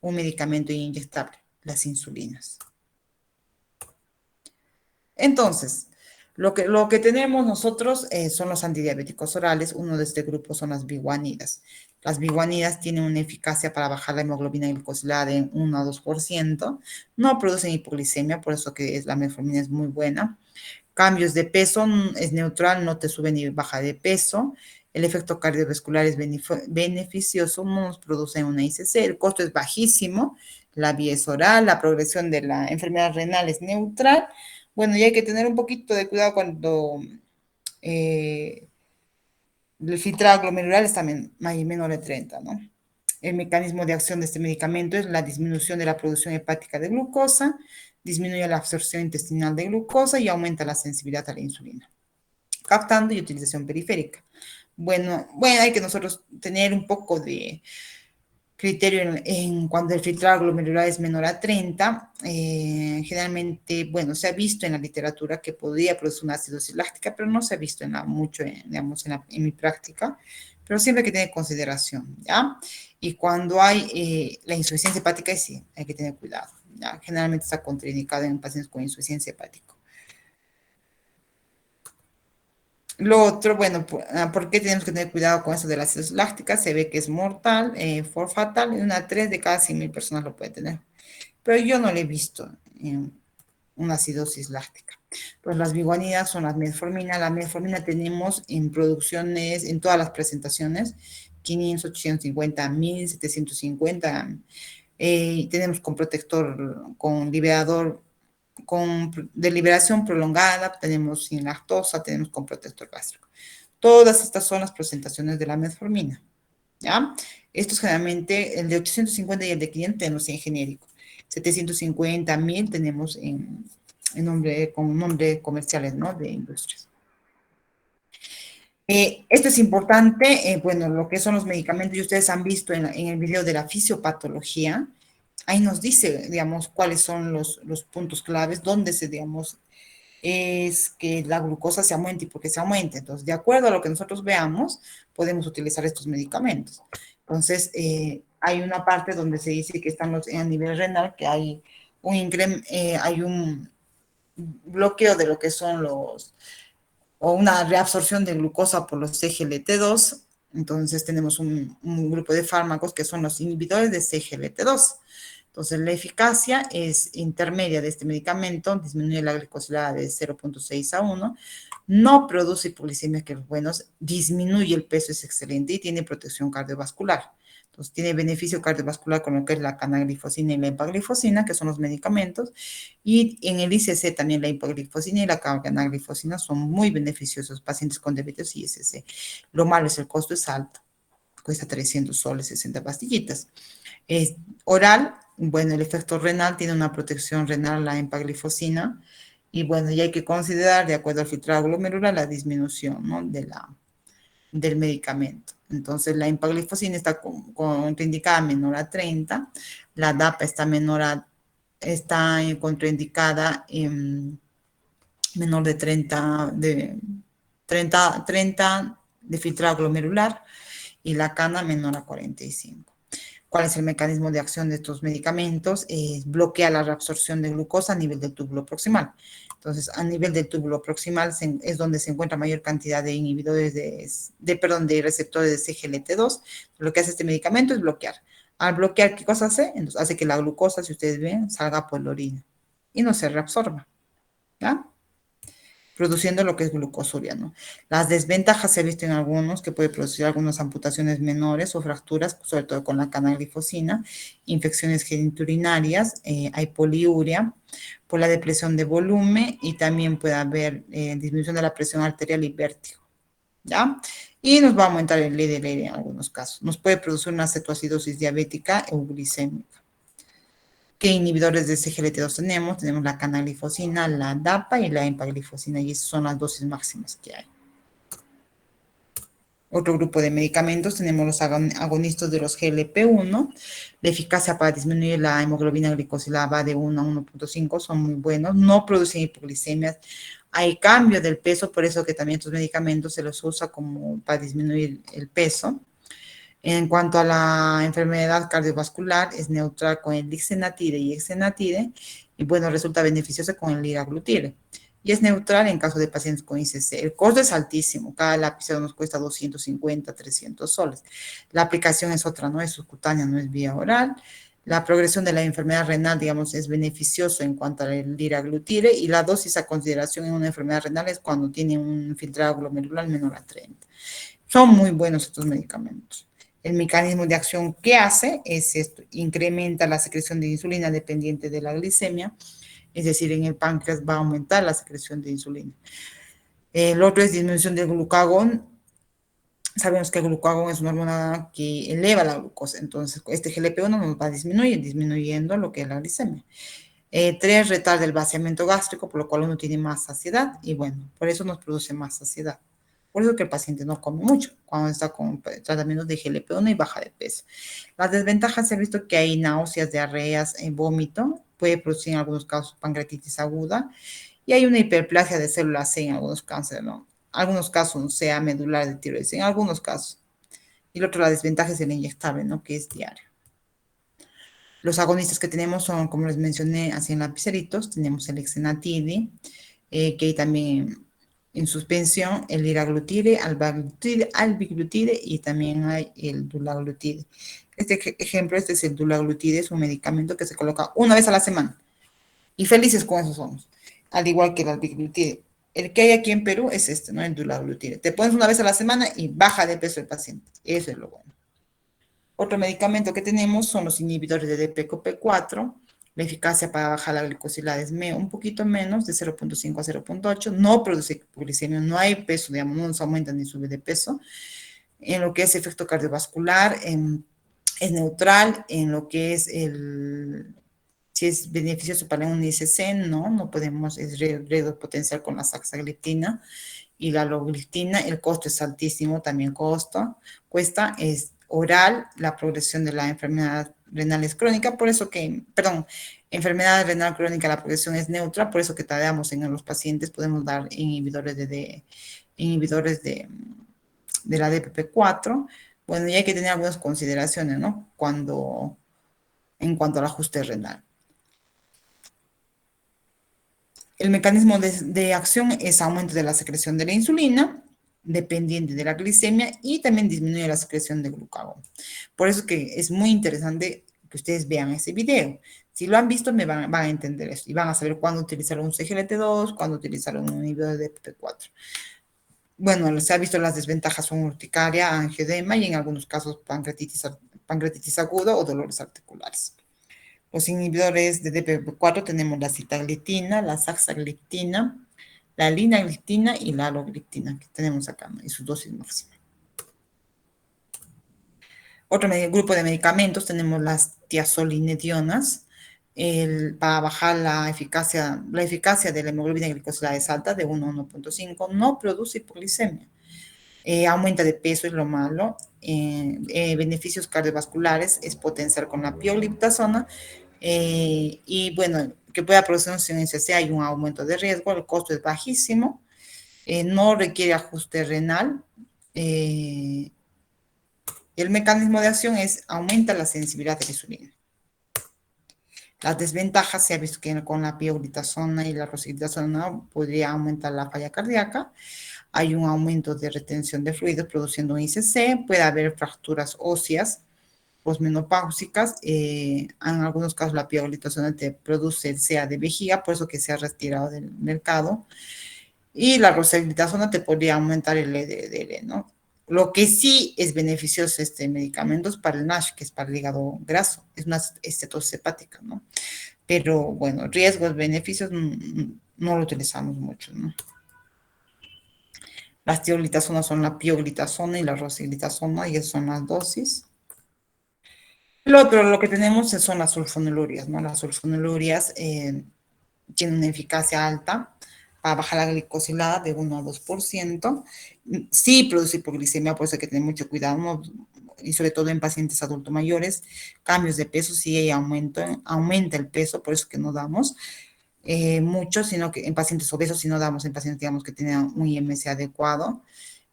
un medicamento inyectable, las insulinas. Entonces, lo que tenemos nosotros son los antidiabéticos orales. Uno de este grupo son las biguanidas. Las biguanidas tienen una eficacia para bajar la hemoglobina glicosilada en 1 a 2%. No producen hipoglicemia, por eso que la metformina es muy buena. Cambios de peso, es neutral, no te sube ni baja de peso. El efecto cardiovascular es beneficioso, no nos produce una ICC. El costo es bajísimo. La vía es oral, la progresión de la enfermedad renal es neutral. Bueno, y hay que tener un poquito de cuidado cuando el filtrado glomerular es también menor de 30, ¿no? El mecanismo de acción de este medicamento es la disminución de la producción hepática de glucosa, disminuye la absorción intestinal de glucosa y aumenta la sensibilidad a la insulina, captando y utilización periférica. Bueno, hay que nosotros tener un poco de criterio cuando el filtrado glomerular es menor a 30, generalmente, bueno, se ha visto en la literatura que podría producir una acidosis láctica, pero no se ha visto mucho, digamos, en mi práctica, pero siempre hay que tener consideración, ¿ya? Y cuando hay la insuficiencia hepática, sí, hay que tener cuidado, ¿ya? Generalmente está contraindicado en pacientes con insuficiencia hepática. Lo otro, bueno, ¿por qué tenemos que tener cuidado con eso de la acidosis láctica? Se ve que es mortal, for fatal, una 3 de cada 100.000 personas lo puede tener. Pero yo no le he visto una acidosis láctica. Pues las biguanidas son las metformina. La metformina tenemos en producciones, en todas las presentaciones, 500, 850, 1750. Tenemos con protector, con liberador de liberación prolongada, tenemos sin lactosa, tenemos con protector gástrico. Todas estas son las presentaciones de la metformina, ¿ya? Estos generalmente, el de 850 y el de 500 tenemos en genérico. 750, 1000 tenemos con nombre comerciales, ¿no? De industrias. Esto es importante, bueno, lo que son los medicamentos, y ustedes han visto en el video de la fisiopatología, ahí nos dice, digamos, cuáles son los puntos claves, donde digamos, es que la glucosa se aumente y por qué se aumente. Entonces, de acuerdo a lo que nosotros veamos, podemos utilizar estos medicamentos. Entonces, hay una parte donde se dice que estamos a nivel renal, que hay hay un bloqueo de lo que son o una reabsorción de glucosa por los CGLT2. Entonces, tenemos un grupo de fármacos que son los inhibidores de CGLT2. Entonces, la eficacia es intermedia de este medicamento, disminuye la glicosilada de 0.6 a 1, no produce hipoglicemia, que es bueno, disminuye el peso, es excelente, y tiene protección cardiovascular. Entonces, tiene beneficio cardiovascular con lo que es la canaglifosina y la empaglifosina, que son los medicamentos, y en el ICC también la empaglifosina y la canaglifosina son muy beneficiosos pacientes con diabetes y ICC. Lo malo es el costo es alto, cuesta 300 soles, 60 pastillitas. Es oral, bueno, el efecto renal tiene una protección renal, la empaglifosina, y bueno, ya hay que considerar, de acuerdo al filtrado glomerular, la disminución, ¿no? del medicamento. Entonces, la empaglifosina está contraindicada menor a 30, la DAPA está contraindicada en menor de 30 de filtrado glomerular, y la cana menor a 45. ¿Cuál es el mecanismo de acción de estos medicamentos? Bloquea la reabsorción de glucosa a nivel del túbulo proximal. Entonces, a nivel del túbulo proximal es donde se encuentra mayor cantidad de inhibidores de receptores de CGLT2. Lo que hace este medicamento es bloquear. Al bloquear, ¿qué cosa hace? Entonces, hace que la glucosa, si ustedes ven, salga por la orina y no se reabsorba, ¿ya? Produciendo lo que es glucosuria, ¿no? Las desventajas se han visto en algunos, que puede producir algunas amputaciones menores o fracturas, sobre todo con la canaglifosina, infecciones genitourinarias, hay poliuria, por la depresión de volumen, y también puede haber disminución de la presión arterial y vértigo, ¿ya? Y nos va a aumentar el LDL en algunos casos. Nos puede producir una cetoacidosis diabética euglicémica. ¿Qué inhibidores de CGLT2 tenemos? Tenemos la canaglifosina, la DAPA y la empaglifosina, y esas son las dosis máximas que hay. Otro grupo de medicamentos, tenemos los agonistas de los GLP-1. La eficacia para disminuir la hemoglobina glicosilada va de 1 a 1.5, son muy buenos, no producen hipoglicemias. Hay cambio del peso, por eso que también estos medicamentos se los usa como para disminuir el peso. En cuanto a la enfermedad cardiovascular, es neutral con el dixenatide y exenatide, y bueno, resulta beneficioso con el liraglutide. Y es neutral en caso de pacientes con ICC. El costo es altísimo, cada lápice nos cuesta 250, 300 soles. La aplicación es otra, no es subcutánea, no es vía oral. La progresión de la enfermedad renal, digamos, es beneficioso en cuanto al liraglutide, y la dosis a consideración en una enfermedad renal es cuando tiene un filtrado glomerular menor a 30. Son muy buenos estos medicamentos. El mecanismo de acción que hace es esto: incrementa la secreción de insulina dependiente de la glicemia, es decir, en el páncreas va a aumentar la secreción de insulina. El otro es disminución del glucagón. Sabemos que el glucagón es una hormona que eleva la glucosa, entonces este GLP-1 nos va a disminuir, disminuyendo lo que es la glicemia. 3, retarda el vaciamiento gástrico, por lo cual uno tiene más saciedad, y bueno, por eso nos produce más saciedad. Por eso que el paciente no come mucho cuando está con tratamientos de GLP-1 y baja de peso. Las desventajas, se ha visto que hay náuseas, diarreas, vómito, puede producir en algunos casos pancreatitis aguda, y hay una hiperplasia de células C en algunos cánceres, ¿no? Algunos casos, sea medular de tiroides, en algunos casos. Y la otra desventaja es el inyectable, ¿no? Que es diario. Los agonistas que tenemos son, como les mencioné, así en lapiceritos, tenemos el exenatide, que hay también en suspensión, el liraglutide, albiglutide, y también hay el dulaglutide. Este ejemplo, este es el dulaglutide, es un medicamento que se coloca una vez a la semana, y felices con eso somos, al igual que el albiglutide. El que hay aquí en Perú es este, ¿no? El dulaglutide. Te pones una vez a la semana y baja de peso el paciente. Eso es lo bueno. Otro medicamento que tenemos son los inhibidores de DPP4, La eficacia para bajar la glicosilada es un poquito menos, de 0.5 a 0.8. No produce hipoglicemia, no hay peso, digamos, no nos aumenta ni sube de peso. En lo que es efecto cardiovascular, es neutral. En lo que es si es beneficioso para un ICC, no podemos, es riesgo potencial con la saxagliptina y la logliptina. El costo es altísimo, también cuesta, es oral. La progresión de la enfermedad renal es crónica, por eso que, perdón, enfermedad renal crónica, la progresión es neutra, por eso que tratamos en los pacientes, podemos dar inhibidores de la DPP4. Bueno, y hay que tener algunas consideraciones, ¿no? En cuanto al ajuste renal. El mecanismo de acción es aumento de la secreción de la insulina, dependiente de la glicemia, y también disminuye la secreción de glucagón. Por eso que es muy interesante que ustedes vean ese video. Si lo han visto, van a entender eso y van a saber cuándo utilizar un CGLT2, cuándo utilizar un inhibidor de DPP4. Bueno, se ha visto las desventajas son urticaria, angioedema y en algunos casos pancreatitis aguda o dolores articulares. Los inhibidores de DPP4 tenemos la sitagliptina, la saxagliptina, la linagliptina y la alogliptina, que tenemos acá, ¿no? Y su dosis máxima. Otro grupo de medicamentos tenemos las tiazolinedionas, para bajar la eficacia de la hemoglobina glicosilada es alta, de 1 a 1.5, no produce hipoglicemia. Aumenta de peso, es lo malo. Beneficios cardiovasculares es potenciar con la pioglitazona. Y bueno, que pueda producir un ICC, hay un aumento de riesgo, el costo es bajísimo, no requiere ajuste renal. El mecanismo de acción aumenta la sensibilidad de la insulina. Las desventajas, se ha visto que con la pioglitazona y la rosiglitazona podría aumentar la falla cardíaca. Hay un aumento de retención de fluidos produciendo un ICC, puede haber fracturas óseas posmenopáusicas. En algunos casos la pioglitazona te produce el CA de vejiga, por eso que se ha retirado del mercado. Y la rosiglitazona te podría aumentar el LDL, ¿no? Lo que sí es beneficioso este medicamento es para el NASH, que es para el hígado graso, es una estetosis hepática, ¿no? Pero bueno, riesgos, beneficios, no lo utilizamos mucho, ¿no? Las tioglitazonas son la pioglitazona y la rosiglitazona, y esas son las dosis. Lo que tenemos son las sulfonilurias, ¿no? Las sulfonilurias tienen una eficacia alta para bajar la glicosilada de 1 a 2%. Sí produce hipoglicemia, por eso hay que tener mucho cuidado, ¿no? Y sobre todo en pacientes adultos mayores. Cambios de peso, sí hay aumenta el peso, por eso que no damos mucho, sino que en pacientes obesos, si no damos en pacientes, digamos, que tienen un IMC adecuado.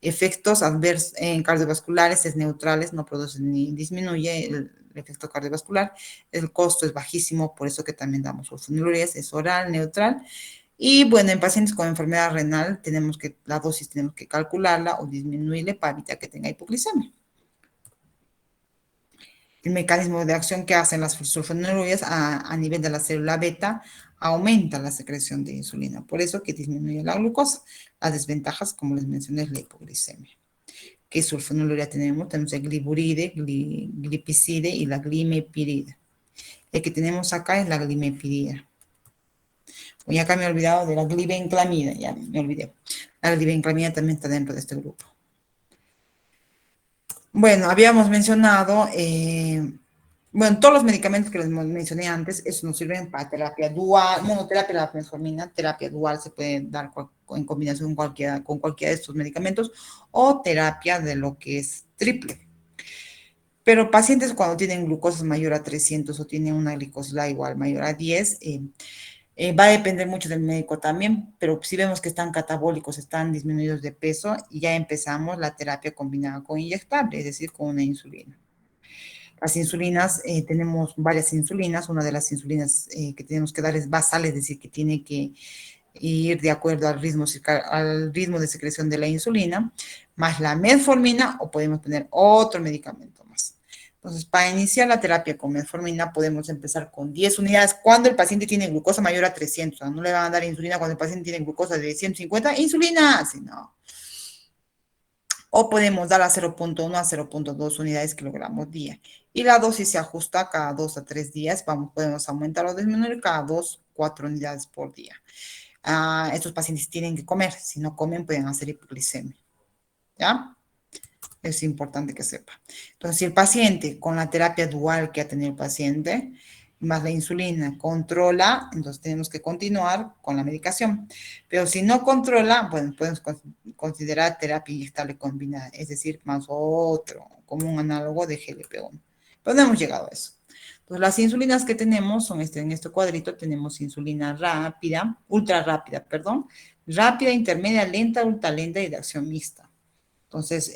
Efectos adversos en cardiovasculares es neutrales, no produce ni disminuye el efecto cardiovascular. El costo es bajísimo, por eso que también damos sulfonilurias, es oral, neutral. Y bueno, en pacientes con enfermedad renal, la dosis tenemos que calcularla o disminuirle para evitar que tenga hipoglicemia. El mecanismo de acción que hacen las sulfonilurias a nivel de la célula beta aumenta la secreción de insulina, por eso que disminuye la glucosa. Las desventajas, como les mencioné, es la hipoglicemia. ¿Qué sulfoniluria tenemos? Tenemos el gliburide, glipizide y la glimepirida. El que tenemos acá es la glimepirida. Y acá me he olvidado de la glibenclamida, ya me olvidé. La glibenclamida también está dentro de este grupo. Bueno, habíamos mencionado, todos los medicamentos que les mencioné antes, eso nos sirven para terapia dual, monoterapia, la metformina, terapia dual se puede dar en combinación con cualquiera de estos medicamentos, o terapia de lo que es triple. Pero pacientes cuando tienen glucosa mayor a 300 o tienen una glicosilada igual mayor a 10, va a depender mucho del médico también, pero si vemos que están catabólicos, están disminuidos de peso, y ya empezamos la terapia combinada con inyectable, es decir, con una insulina. Las insulinas, tenemos varias insulinas. Una de las insulinas que tenemos que dar es basal, es decir, que tiene que ir de acuerdo al ritmo de secreción de la insulina, más la metformina, o podemos poner otro medicamento más. Entonces, para iniciar la terapia con metformina, podemos empezar con 10 unidades cuando el paciente tiene glucosa mayor a 300. O sea, no le van a dar insulina cuando el paciente tiene glucosa de 150, insulina, sino o podemos dar a 0,1 a 0,2 unidades kilogramos día. Y la dosis se ajusta cada 2 a 3 días. Podemos aumentar o disminuir cada 2, 4 unidades por día. Estos pacientes tienen que comer. Si no comen, pueden hacer hipoglicemia. ¿Ya? Es importante que sepa. Entonces, si el paciente con la terapia dual que ha tenido el paciente, más la insulina, controla, entonces tenemos que continuar con la medicación. Pero si no controla, bueno, podemos considerar terapia inyectable combinada, es decir, más otro, como un análogo de GLP-1. Pero no hemos llegado a eso. Entonces, las insulinas que tenemos son en este cuadrito tenemos insulina rápida, ultra rápida, perdón, rápida, intermedia, lenta, ultra lenta y de acción mixta. Entonces,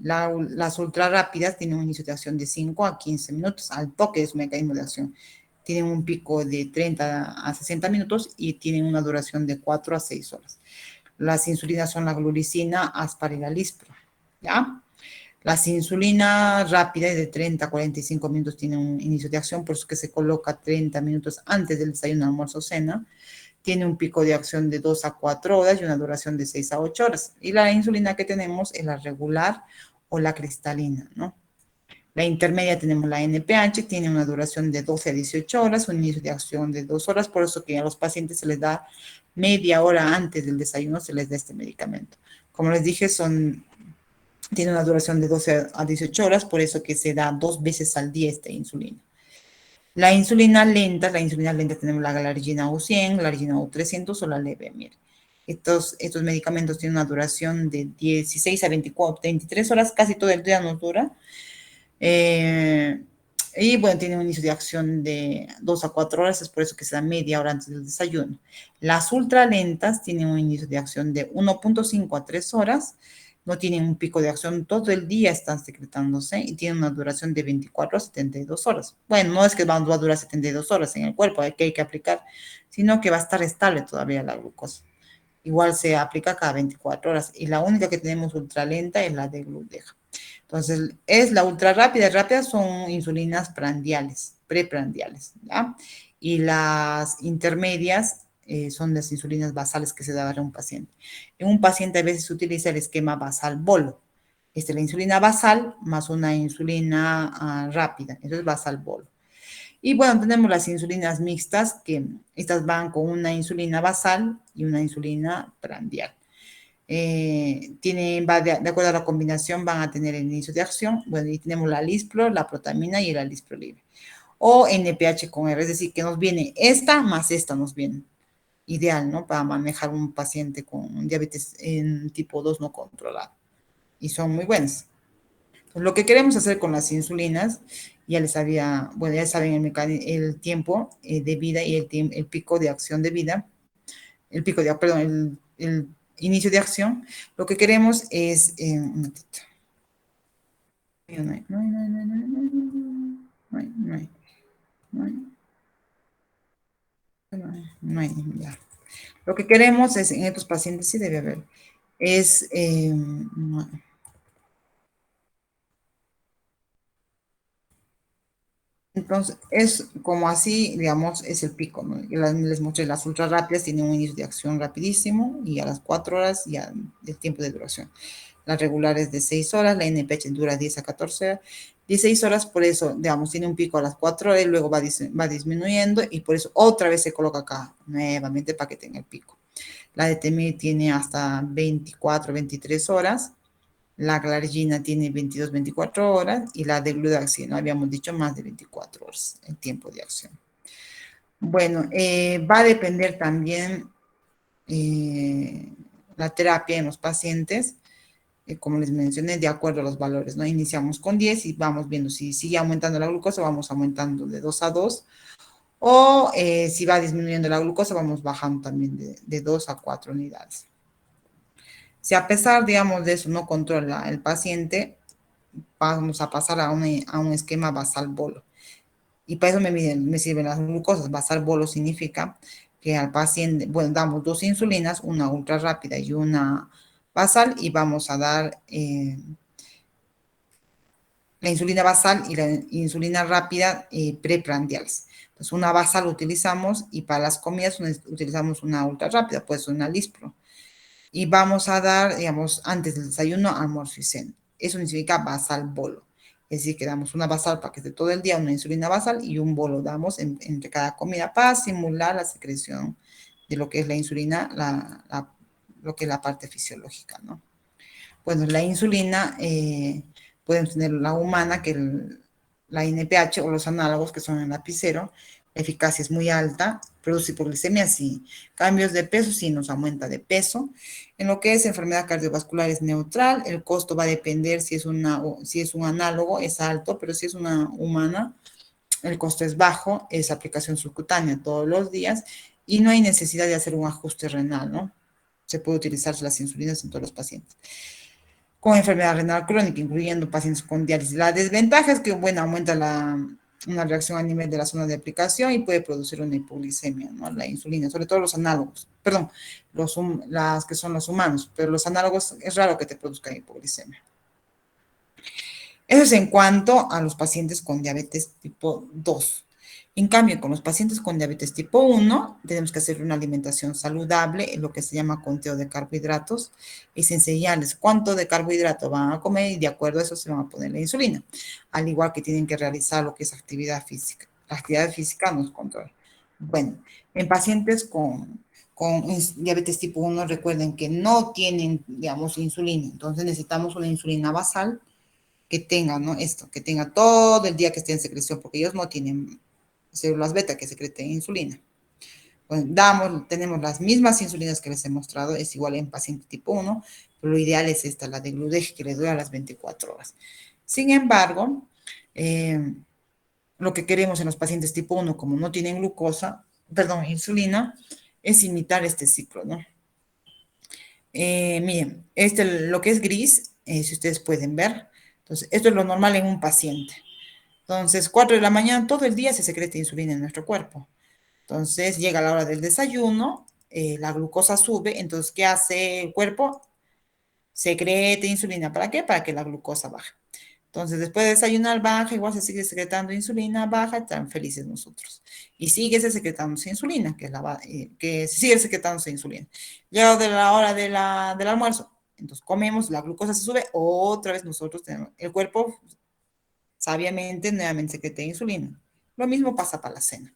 las ultra rápidas tienen un inicio de acción de 5 a 15 minutos, al toque de su mecanismo de acción. Tienen un pico de 30 a 60 minutos y tienen una duración de 4 a 6 horas. Las insulinas son la glulicina, aspar y la lispro, ¿ya? Las insulinas rápidas de 30 a 45 minutos tienen un inicio de acción, por eso que se coloca 30 minutos antes del desayuno, almuerzo, cena. Tiene un pico de acción de 2 a 4 horas y una duración de 6 a 8 horas. Y la insulina que tenemos es la regular o la cristalina, ¿no? La intermedia tenemos la NPH, tiene una duración de 12 a 18 horas, un inicio de acción de 2 horas, por eso que a los pacientes se les da media hora antes del desayuno, se les da este medicamento. Como les dije, tiene una duración de 12 a 18 horas, por eso que se da 2 veces al día esta insulina. La insulina lenta tenemos la galargina U100, la galargina U300 o la Levemir. Estos medicamentos tienen una duración de 16 a 23 horas, casi todo el día nos dura. Y bueno, tiene un inicio de acción de 2 a 4 horas, es por eso que se da media hora antes del desayuno. Las ultralentas tienen un inicio de acción de 1.5 a 3 horas, no tienen un pico de acción, todo el día están secretándose y tienen una duración de 24 a 72 horas. Bueno, no es que va a durar 72 horas en el cuerpo, que hay que aplicar, sino que va a estar estable todavía la glucosa. Igual se aplica cada 24 horas y la única que tenemos ultralenta es la de Gludeja. Entonces, es la ultra rápida. Rápidas son insulinas prandiales, preprandiales, ¿ya? Y las intermedias son las insulinas basales que se da a un paciente. En un paciente a veces se utiliza el esquema basal-bolo. La insulina basal más una insulina rápida. Entonces, basal-bolo. Y bueno, tenemos las insulinas mixtas, que estas van con una insulina basal y una insulina prandial. De acuerdo a la combinación, van a tener el inicio de acción. Bueno, y tenemos la lispro, la protamina y la lispro libre. O NPH con R, es decir, que nos viene esta más esta nos viene. Ideal, ¿no? Para manejar un paciente con diabetes en tipo 2 no controlado. Y son muy buenas. Entonces, lo que queremos hacer con las insulinas, ya saben el tiempo de vida y el pico de acción de vida, el inicio de acción. Lo que queremos es, un momentito. No hay, ya. Lo que queremos es, en estos pacientes sí debe haber, es, entonces, es como así, digamos, es el pico, ¿no? Les mostré las ultra rápidas, tienen un inicio de acción rapidísimo y a las 4 horas ya el tiempo de duración. Las regulares de 6 horas, la NPH dura 10 a 14 horas. 16 horas, por eso, digamos, tiene un pico a las 4 horas y luego va disminuyendo y por eso otra vez se coloca acá nuevamente para que tenga el pico. La de TMI tiene hasta 24, 23 horas. La glargina tiene 22, 24 horas y la de gludaxina, habíamos dicho, más de 24 horas el tiempo de acción. Bueno, va a depender también la terapia en los pacientes, como les mencioné, de acuerdo a los valores, ¿no? Iniciamos con 10 y vamos viendo si sigue aumentando la glucosa, vamos aumentando de 2 a 2, o si va disminuyendo la glucosa, vamos bajando también de 2 a 4 unidades. Si a pesar, digamos, de eso no controla el paciente, vamos a pasar a un esquema basal-bolo. Y para eso me sirven las glucosas. Basal-bolo significa que al paciente, bueno, damos 2 insulinas, una ultra rápida y una basal, y vamos a dar la insulina basal y la insulina rápida preprandiales. Entonces, una basal utilizamos y para las comidas utilizamos una ultra rápida, pues una lispro. Y vamos a dar, digamos, antes del desayuno, almuerzo y cena. Eso significa basal bolo. Es decir, que damos una basal para que esté todo el día, una insulina basal y un bolo damos entre cada comida para simular la secreción de lo que es la insulina, lo que es la parte fisiológica, ¿no? Bueno, la insulina, podemos tener la humana, que la NPH o los análogos, que son el lapicero, la eficacia es muy alta, produce hipoglicemia, sí. Cambios de peso, sí, nos aumenta de peso. En lo que es enfermedad cardiovascular es neutral, el costo va a depender si es un análogo, es alto, pero si es una humana, el costo es bajo, es aplicación subcutánea todos los días y no hay necesidad de hacer un ajuste renal, ¿no? Se puede utilizar las insulinas en todos los pacientes con enfermedad renal crónica, incluyendo pacientes con diálisis. La desventaja es que, bueno, aumenta una reacción a nivel de la zona de aplicación y puede producir una hipoglicemia, ¿no? La insulina, sobre todo los análogos, perdón, las que son los humanos, pero los análogos es raro que te produzcan hipoglicemia. Eso es en cuanto a los pacientes con diabetes tipo 2. En cambio, con los pacientes con diabetes tipo 1, tenemos que hacer una alimentación saludable, lo que se llama conteo de carbohidratos, es enseñarles cuánto de carbohidrato van a comer y de acuerdo a eso se van a poner la insulina, al igual que tienen que realizar lo que es actividad física. La actividad física nos controla. Bueno, en pacientes con diabetes tipo 1, recuerden que no tienen, digamos, insulina, entonces necesitamos una insulina basal que tenga, ¿no? Esto, que tenga todo el día que esté en secreción, porque ellos no tienen células beta que secreten insulina. Bueno, tenemos las mismas insulinas que les he mostrado, es igual en paciente tipo 1, pero lo ideal es esta, la de Gludej, que le dura las 24 horas. Sin embargo, lo que queremos en los pacientes tipo 1, como no tienen insulina, es imitar este ciclo, ¿no? Miren, lo que es gris, si ustedes pueden ver, entonces, esto es lo normal en un paciente. Entonces, 4 de la mañana, todo el día se secreta insulina en nuestro cuerpo. Entonces, llega la hora del desayuno, la glucosa sube, entonces, ¿qué hace el cuerpo? Secreta insulina. ¿Para qué? Para que la glucosa baje. Entonces, después de desayunar, baja, igual se sigue secretando insulina, baja, están felices nosotros. Y sigue secretándose insulina, que sigue secretándose insulina. Llega de la hora del almuerzo, entonces comemos, la glucosa se sube, otra vez nosotros tenemos, el cuerpo sabiamente nuevamente secreta insulina. Lo mismo pasa para la cena.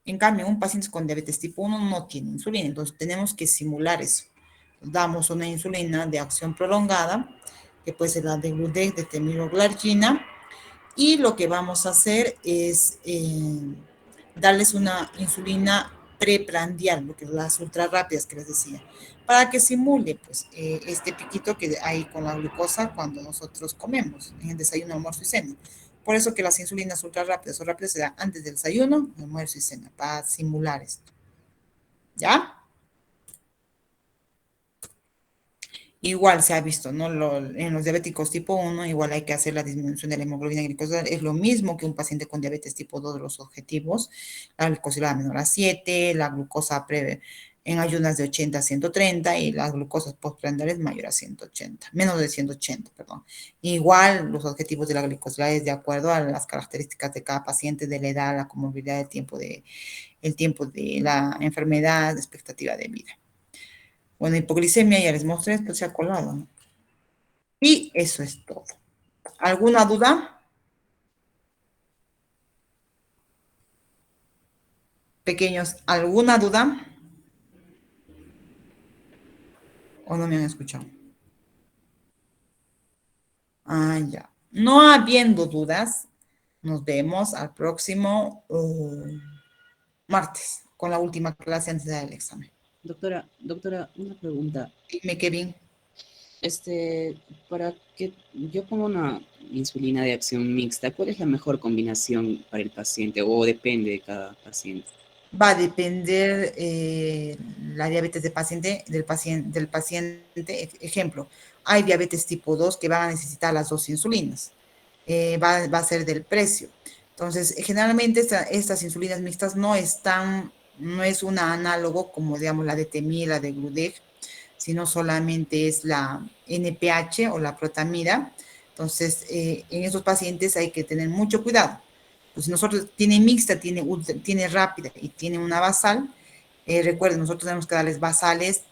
En cambio, un paciente con diabetes tipo 1 no tiene insulina, entonces tenemos que simular eso. Damos una insulina de acción prolongada, que puede ser la de Gludec, de temiloglargina, y lo que vamos a hacer es darles una insulina preprandial, lo que es las ultra rápidas que les decía, para que simule pues, este piquito que hay con la glucosa cuando nosotros comemos, en el desayuno, almuerzo y cena. Por eso que las insulinas ultra rápidas o rápidas se dan antes del desayuno, almuerzo y cena, para simular esto. ¿Ya? Igual se ha visto, ¿no? En los diabéticos tipo 1, igual hay que hacer la disminución de la hemoglobina glicosada. Es lo mismo que un paciente con diabetes tipo 2 de los objetivos. La glicosilada menor a 7, la glucosa en ayunas de 80 a 130 y las glucosas postprandiales mayor a 180, menos de 180, perdón. Igual los objetivos de la glicosilada es de acuerdo a las características de cada paciente, de la edad, la comorbilidad, el tiempo de la enfermedad, la expectativa de vida. Bueno, hipoglicemia ya les mostré, esto se ha colado, ¿no? Y eso es todo. ¿Alguna duda? Pequeños, ¿alguna duda? ¿O no me han escuchado? Ah, ya. No habiendo dudas, nos vemos al próximo martes con la última clase antes del examen. Doctora, una pregunta. Dime, Kevin. Para que yo ponga una insulina de acción mixta, ¿cuál es la mejor combinación para el paciente o depende de cada paciente? Va a depender la diabetes del paciente. Ejemplo, hay diabetes tipo 2 que van a necesitar las dos insulinas. Va a ser del precio. Entonces, generalmente estas insulinas mixtas no es un análogo como, digamos, la de Temil, la de Gludec, sino solamente es la NPH o la protamida. Entonces, en esos pacientes hay que tener mucho cuidado. Pues nosotros tiene mixta, tiene rápida y tiene una basal, Recuerden, nosotros tenemos que darles basales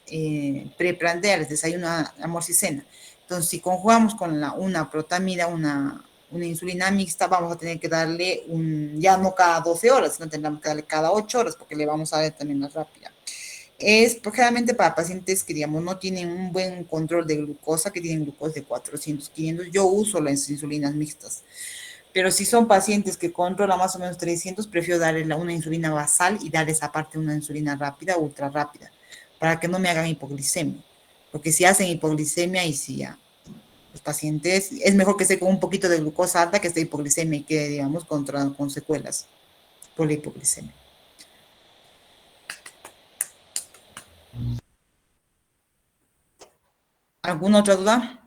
preprandiales, desayuno, almuerzo y cena. Entonces, si conjugamos con una protamida, una insulina mixta, vamos a tener que darle ya no cada 12 horas, sino tendremos que darle cada 8 horas, porque le vamos a dar también la rápida. Es generalmente para pacientes que, digamos, no tienen un buen control de glucosa, que tienen glucosa de 400, 500. Yo uso las insulinas mixtas. Pero si son pacientes que controlan más o menos 300, prefiero darle una insulina basal y darles aparte una insulina rápida, ultra rápida, para que no me hagan hipoglicemia. Porque si hacen hipoglicemia y si ya los pacientes, es mejor que esté con un poquito de glucosa alta que esté hipoglicemia y que, digamos, con secuelas por la hipoglicemia. ¿Alguna otra duda?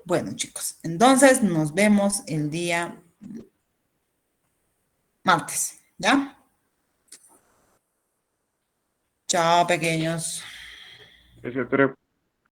Bueno, chicos, entonces nos vemos el día martes, ¿ya? Chao, pequeños. Gracias, doctora.